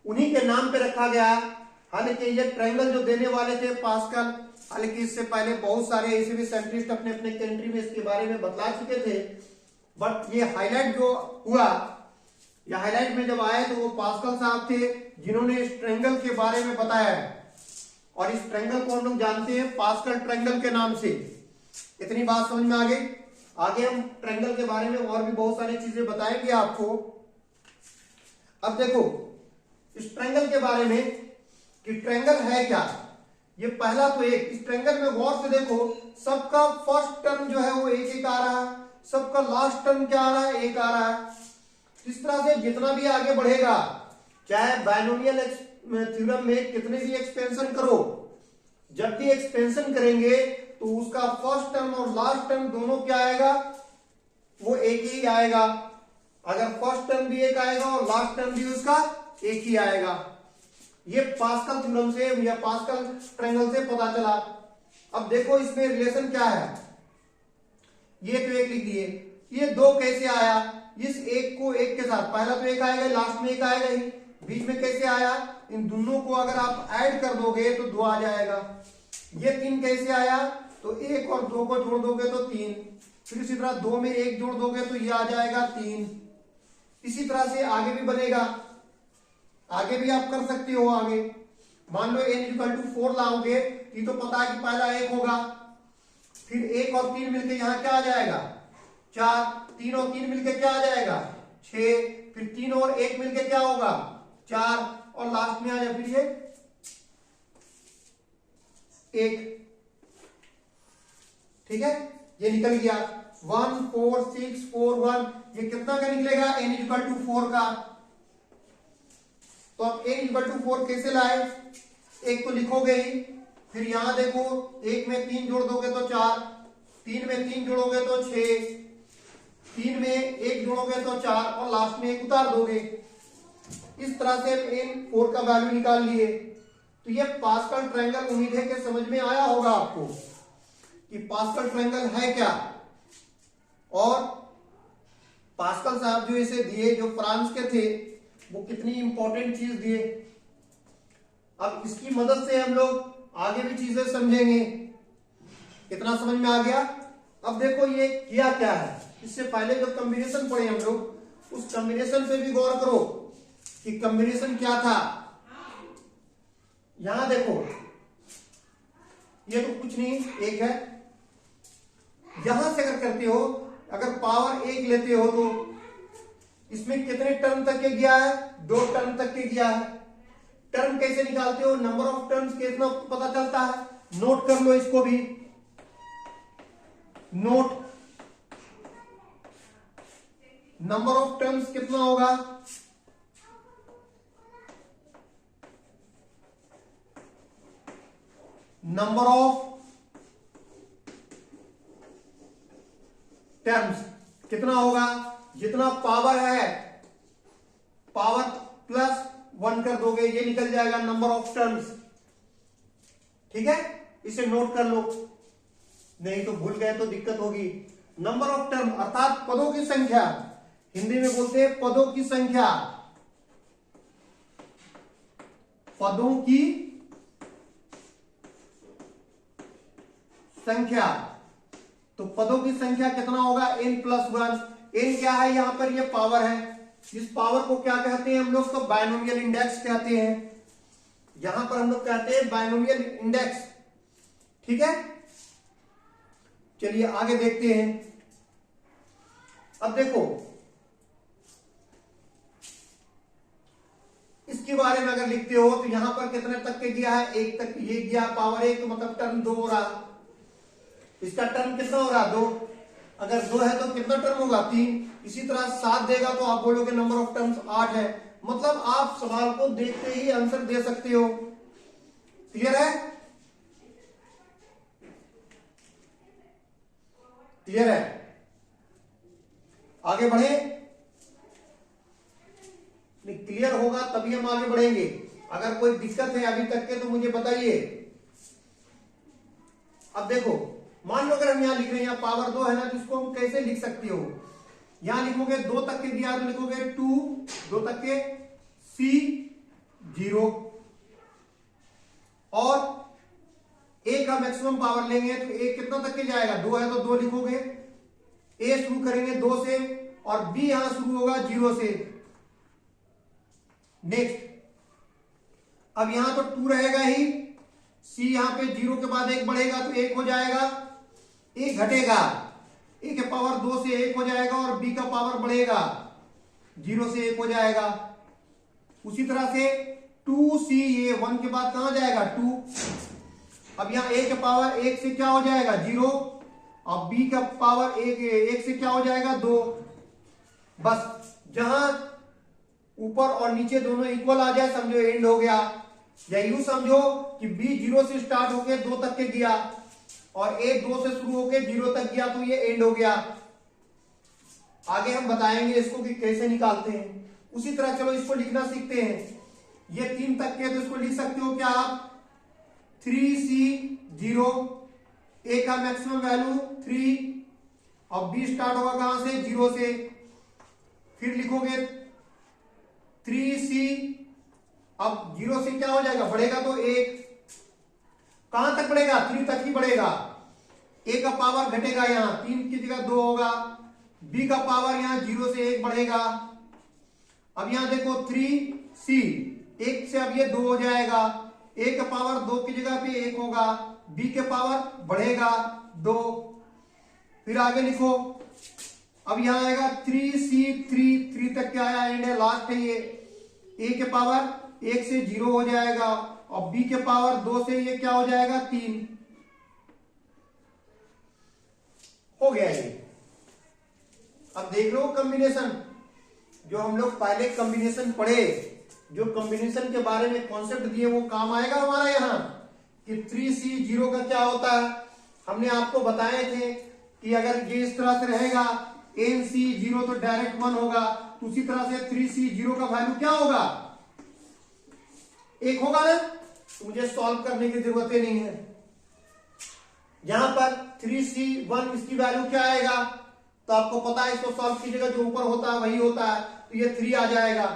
उन्हीं के नाम पे रखा गया। हालांकि ये ट्रायंगल जो देने वाले थे पास्कल, हालांकि इससे पहले बहुत सारे ऐसे भी साइंटिस्ट अपने अपने कंट्री में इसके बारे में बतला चुके थे, बट ये हाईलाइट जो हुआ, या हाईलाइट में जब आए तो वो पास्कल साहब थे जिन्होंने इस ट्रायंगल के बारे में बताया है। और इस ट्रायंगल को हम लोग जानते हैं पास्कल ट्रायंगल के नाम से। इतनी बात समझ में आ गई। आगे हम ट्रायंगल के बारे में और भी बहुत सारी चीजें बताएंगे आपको। अब देखो इस ट्रायंगल के बारे में कि ट्रायंगल है क्या। ये पहला तो एक, इस ट्रायंगल में गौर से देखो, सबका फर्स्ट टर्म जो है वो एक एक आ रहा है, सबका लास्ट टर्म क्या आ रहा है, एक आ रहा है। इस तरह से जितना भी आगे बढ़ेगा, चाहे बाइनोमियल थ्योरम में कितने भी एक्सपेंशन करो, जब भी एक्सपेंशन करेंगे तो उसका फर्स्ट टर्म और लास्ट टर्म दोनों क्या आएगा, वो एक ही आएगा। अगर फर्स्ट टर्म भी एक आएगा और लास्ट टर्म भी उसका एक ही आएगा। ये पास्कल थ्योरम से या पास्कल ट्रायंगल से पता चला। अब देखो इसमें रिलेशन क्या है। ये तो एक लिख दिए, ये दो कैसे आया, इस एक को एक के साथ, पहला तो एक आएगा, लास्ट में एक आएगा ही, बीच में कैसे आया, इन दोनों को अगर आप ऐड कर दोगे तो दो आ जाएगा। ये तीन कैसे आया, तो एक और दो को जोड़ दोगे तो तीन, फिर इसी तरह दो में एक जोड़ दोगे तो ये आ जाएगा तीन। इसी तरह से आगे भी बनेगा, आगे भी आप कर सकते हो। आगे मान लो n=4 लाओगे, ये तो पता है कि पहला एक होगा, फिर एक और तीन मिलके यहां क्या आ जाएगा, चार, तीन और तीन मिलके क्या आ जाएगा, 6, फिर तीन और एक मिलके क्या होगा, 4, और लास्ट में आ जाए फिर ये 1। ठीक है, ये निकल गया 1 4 6 4 1। ये कितना का निकलेगा, n=4 का। तो अब n=4 कैसे लाए, एक तो लिखोगे ही, फिर यहां देखो एक में 3 जोड़ दोगे तो 4, 3 में 3 जोड़ोगे तो 6, 3 में 1 जोड़ोगे तो 4, और लास्ट में 1 उतार दोगे। इस तरह से n4 का वैल्यू निकाल लिए। तो ये पास्कल ट्रायंगल, उम्मीद है कि समझ में आया होगा आपको कि पास्कल ट्रायंगल है क्या। और पास्कल साहब जो इसे दिए, जो फ्रांस के थे, वो कितनी इंपॉर्टेंट चीज दिए। अब इसकी मदद से हम लोग आगे भी चीजें समझेंगे। कितना समझ में आ गया। अब देखो ये किया क्या है। इससे पहले जो कॉम्बिनेशन पढ़े हम लोग, उस कॉम्बिनेशन पे भी गौर करो कि कॉम्बिनेशन क्या था। यहां देखो ये तो कुछ नहीं, एक है। यहां से अगर करते हो, अगर पावर 1 लेते हो तो इसमें कितने टर्म तक के गया है, 2 टर्म तक के गया है। टर्म कैसे निकालते हो, नंबर ऑफ टर्म्स कितना पता चलता है, नोट कर लो इसको भी। नोट, नंबर ऑफ टर्म्स कितना होगा, नंबर ऑफ टर्म्स कितना होगा, जितना पावर है, पावर प्लस 1 कर दोगे, ये निकल जाएगा नंबर ऑफ टर्म्स। ठीक है, इसे नोट कर लो, नहीं तो भूल गए तो दिक्कत होगी। नंबर ऑफ टर्म अर्थात पदों की संख्या, हिंदी में बोलते हैं पदों की संख्या। पदों की संख्या, तो पदों की संख्या कितना होगा, n+1। n क्या है, यहां पर ये पावर है। इस पावर को क्या कहते हैं हम लोग, तो बाइनोमियल इंडेक्स कहते हैं। यहां पर हम लोग कहते हैं बाइनोमियल इंडेक्स। ठीक है, चलिए आगे देखते हैं। अब देखो इसके बारे में अगर लिखते हो तो यहां पर कितने तक के गया है, 1 तक ये गया, पावर 1, तो मतलब टर्म 2 हो रहा। इसका टर्म कितना हो रहा, 2। अगर 2 है तो कितना टर्म होगा, 3। इसी तरह 7 देगा तो आप बोलोगे नंबर ऑफ टर्म्स 8 है। मतलब आप सवाल को देखते ही आंसर दे सकते हो। क्लियर है, क्लियर है। आगे बढ़े, नहीं क्लियर होगा तभी हम आगे बढ़ेंगे। अगर कोई दिक्कत है अभी तक के तो मुझे बताइए। अब देखो मान लो अगर हम यहां लिख रहे हैं, यहां पावर 2 है ना, तो इसको हम कैसे लिख सकते हो। यहां लिखोगे 2 तक के दिया तो लिखोगे 2, 2 तक के C 0, और A का मैक्सिमम पावर लेंगे तो A कितना तक के जाएगा, 2 है तो 2 लिखोगे। A शुरू करेंगे 2 से और B यहां शुरू होगा 0 से। नेक्स्ट, अब यहां तो 2 रहेगा ही, C यहां पे 0 के बाद 1 बढ़ेगा तो 1 हो जाएगा, 1 घटेगा, A के पावर 2 से 1 हो जाएगा और B का पावर बढ़ेगा 0 से 1 हो जाएगा। उसी तरह से 2C, ये 1 के बाद कहां जाएगा 2। अब यहां A के पावर 1 से क्या हो जाएगा 0, और B का पावर 1 से क्या हो जाएगा 2। बस जहां ऊपर और नीचे दोनों इक्वल आ जाए समझो एंड हो गया। या यूं समझो कि B 0 से स्टार्ट होके 2 तक के गया और A 2 से शुरू होके 0 तक गया तो ये एंड हो गया। आगे हम बताएंगे इसको कि कैसे निकालते हैं। उसी तरह चलो इसको लिखना सीखते हैं। ये 3 तक के तो इसको लिख सकते हो क्या आप, 3C 0, A का मैक्सिमम वैल्यू 3 और B स्टार्ट होगा कहां से 0 से। फिर लिखोगे 3C, अब 0 से क्या हो जाएगा, बढ़ेगा तो 1, कहां तक बढ़ेगा 3 तक ही बढ़ेगा। A का पावर घटेगा, यहां 3 की जगह 2 होगा। B का पावर यहां 0 से 1 बढ़ेगा। अब यहां देखो 3C, 1 से अब ये 2 हो जाएगा। A का पावर 2 की जगह पे 1 होगा, B के पावर बढ़ेगा 2। फिर आगे लिखो, अब यहां आएगा 3C 3 तक क्या आया एंड है, लास्ट है ये। A के पावर 1 से 0 हो जाएगा और B के पावर 2 से ये क्या हो जाएगा 3 हो गया ये। अब देख लो कॉम्बिनेशन, जो हम लोग पहले कॉम्बिनेशन पढ़े, जो कॉम्बिनेशन के बारे में कॉन्सेप्ट दिए वो काम आएगा हमारा यहाँ कि 3C 0 का क्या होता है। हमने आपको बताए थे कि अगर ये इस तरह से रहेगा NC 0 तो डायरेक्ट 1 होगा, तो उसी तरह से 3C 0 का वैल्यू क्या होगा 1 होगा ना। तो मुझे सॉल्व करने की जरूरत ही नहीं है। यहां पर 3C 1 इसकी वैल्यू क्या आएगा, तो आपको पता है इसको सॉल्व की जगह जो ऊपर होता है वही होता है, तो ये 3 आ जाएगा।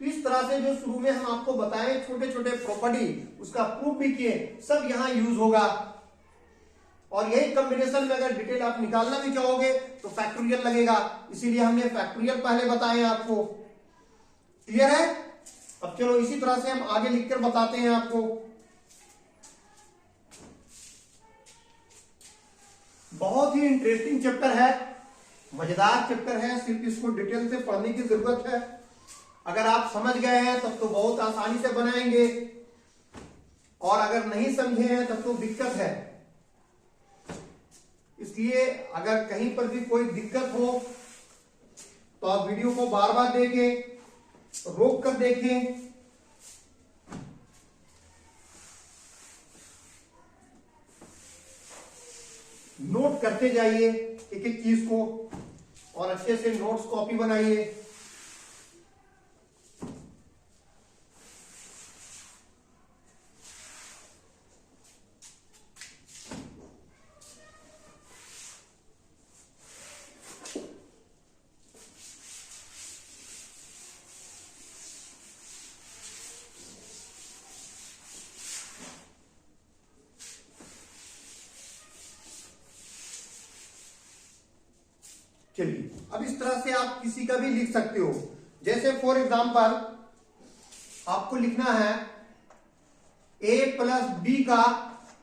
तो इस तरह से जो शुरू में हम आपको बताएं छोटे छोटे प्रॉपर्टी, उसका प्रूफ भी किए, सब यहां यूज होगा। और यही कॉम्बिनेशन में अगर डिटेल आप निकालना भी चाहोगे तो फैक्टोरियल लगेगा, इसीलिए हमने फैक्टोरियल पहले बताए आपको। क्लियर है। अब चलो इसी तरह से हम आगे लिखकर बताते हैं आपको। बहुत ही इंटरेस्टिंग चैप्टर है, मजेदार चैप्टर है, सिर्फ इसको डिटेल से पढ़ने की जरूरत है। अगर आप समझ गए हैं तब तो बहुत आसानी से बनाएंगे, और अगर नहीं समझे हैं तब तो दिक्कत है। इसलिए अगर कहीं पर भी कोई दिक्कत हो तो आप वीडियो को बार बार देखें, रोक कर देखें। नोट करते जाइए एक एक चीज को, और अच्छे से नोट्स कॉपी बनाइए। चलिए, अब इस तरह से आप किसी का भी लिख सकते हो। जैसे फॉर एग्जांपल आपको लिखना है a प्लस b का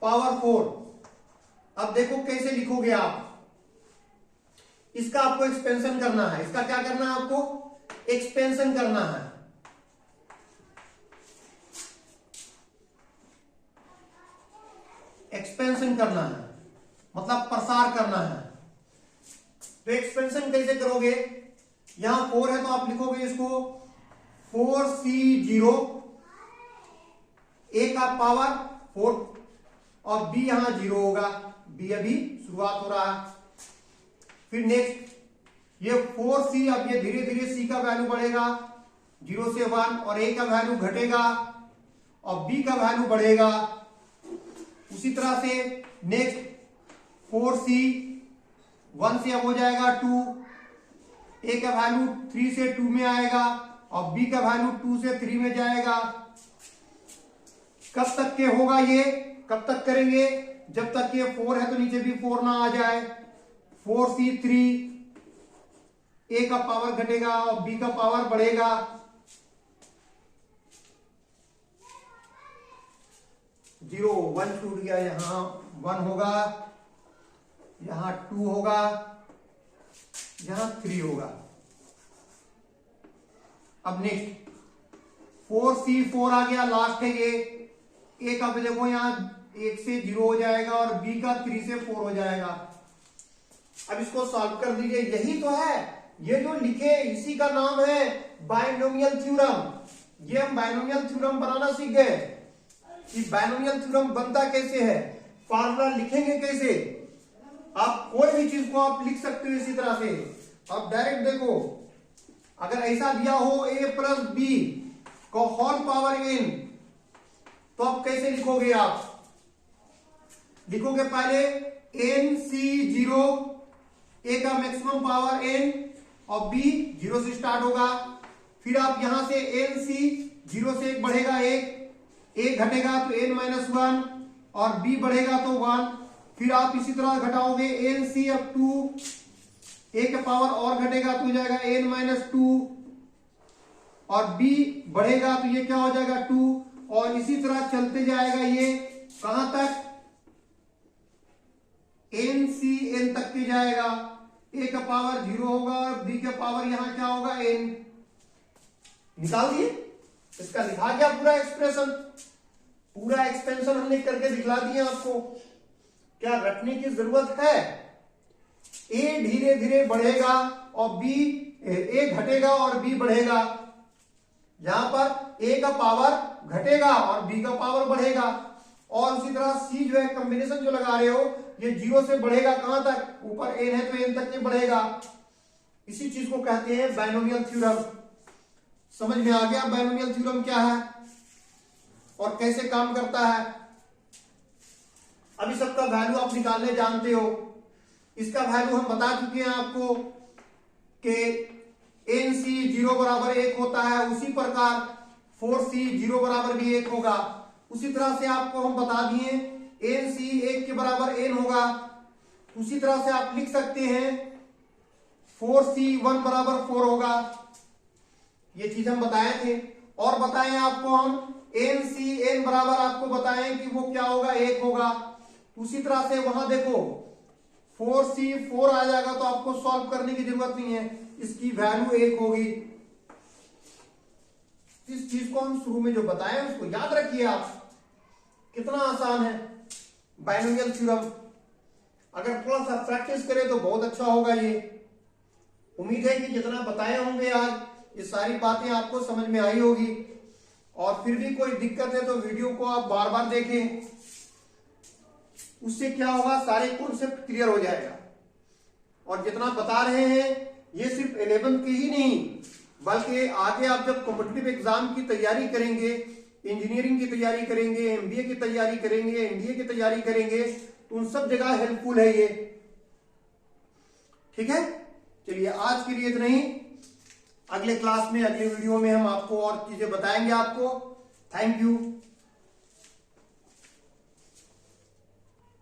पावर 4। अब देखो कैसे लिखोगे आप, इसका आपको एक्सपेंशन करना है। इसका क्या करना है आपको, एक्सपेंशन करना है। एक्सपेंशन करना है मतलब प्रसार करना है। तो एक्सपेंशन कैसे करोगे, यहां 4 है तो आप लिखोगे इसको 4C 0, A का पावर 4 और B यहां 0 होगा, B अभी शुरुआत हो रहा है। फिर नेक्स्ट ये 4C, अब ये धीरे धीरे C का वैल्यू बढ़ेगा 0 से 1, और A का वैल्यू घटेगा और B का वैल्यू बढ़ेगा। उसी तरह से नेक्स्ट 4C 1 से अब हो जाएगा 2, ए का वैल्यू 3 से 2 में आएगा और बी का वैल्यू 2 से 3 में जाएगा। कब तक के होगा ये, कब तक करेंगे, जब तक ये 4 है तो नीचे भी 4 ना आ जाए। 4C3, ए का पावर घटेगा और बी का पावर बढ़ेगा। जीरो 1 टूट गया, यहां 1 होगा, यहां 2 होगा, यहां 3 होगा। अब नेक्स्ट 4C4 आ गया, लास्ट है ये। ए का भी देखो यहां 1 से 0 हो जाएगा और बी का 3 से 4 हो जाएगा। अब इसको सॉल्व कर दीजिए, यही तो है, ये जो लिखे इसी का नाम है बायनोमियल थ्योरम। ये हम बायनोमियल थ्योरम बनाना सीख गए कि बायनोमियल थ्योरम बनता कैसे है, फार्मूला लिखेंगे कैसे। आप कोई भी चीज को आप लिख सकते हो इसी तरह से। अब डायरेक्ट देखो, अगर ऐसा दिया हो a प्लस बी को होल पावर n, तो आप कैसे लिखोगे, आप लिखोगे पहले NC0, a का मैक्सिमम पावर n और b 0 से स्टार्ट होगा। फिर आप यहां से NC 0 से 1 बढ़ेगा 1, a घटेगा तो n-1 और b बढ़ेगा तो 1। फिर आप इसी तरह घटाओगे NC अप टू a का पावर और घटेगा तो हो जाएगा n-2 और b बढ़ेगा तो ये क्या हो जाएगा 2 और इसी तरह चलते जाएगा ये कहां तक, NCn तक के जाएगा। a का पावर 0 होगा और b का पावर यहां क्या होगा n। निकाल दिए, इसका लिखा गया पूरा एक्सप्रेशन, पूरा एक्सपेंशन हमने करके दिखला दिया आपको। क्या रटने की जरूरत है। a धीरे धीरे बढ़ेगा और b, a घटेगा और b बढ़ेगा। यहां पर a का पावर घटेगा और b का पावर बढ़ेगा। और उसी तरह c जो है कॉम्बिनेशन जो लगा रहे हो, ये 0 से बढ़ेगा कहां तक, ऊपर n है तो n तक के बढ़ेगा। इसी चीज को कहते हैं बायनोमियल थ्योरम। समझ में आ गया बायनोमियल थ्योरम क्या है और कैसे काम करता है। अभी सबका वैल्यू आप निकालने जानते हो। इसका वैल्यू हम बता चुके हैं आपको कि NC 0 बराबर 1 होता है, उसी प्रकार 4C 0 बराबर भी 1 होगा। उसी तरह से आपको हम बता दिए NC 1 के बराबर n होगा। उसी तरह से आप लिख सकते हैं 4C 1 बराबर 4 होगा। ये चीज हम बताए थे और बताएं आपको हम NCn बराबर आपको बताएं कि वो क्या होगा, 1 होगा। उसी तरह से वहां देखो 4C4 आ जाएगा तो आपको सॉल्व करने की जरूरत नहीं है, इसकी वैल्यू 1 होगी। इस चीज को हम शुरू में जो बताएं उसको याद रखिए आप, कितना आसान है बायनोमियल थ्योरम। अगर थोड़ा सा प्रैक्टिस करें तो बहुत अच्छा होगा। ये उम्मीद है कि जितना बताए होंगे आज, ये सारी बातें आपको समझ में आई होगी। और फिर भी कोई दिक्कत है तो वीडियो को आप बार बार देखें, उससे क्या होगा, सारे कॉन्सेप्ट क्लियर हो जाएगा। और जितना बता रहे हैं ये सिर्फ 11th के ही नहीं, बल्कि आगे आप जब कॉम्पिटिटिव एग्जाम की तैयारी करेंगे, इंजीनियरिंग की तैयारी करेंगे, MBA की तैयारी करेंगे, NDA की तैयारी करेंगे, तो उन सब जगह हेल्पफुल है ये। ठीक है, चलिए आज के लिए इतना ही। अगले क्लास में, अगले वीडियो में हम आपको और चीजें बताएंगे आपको। Thank you.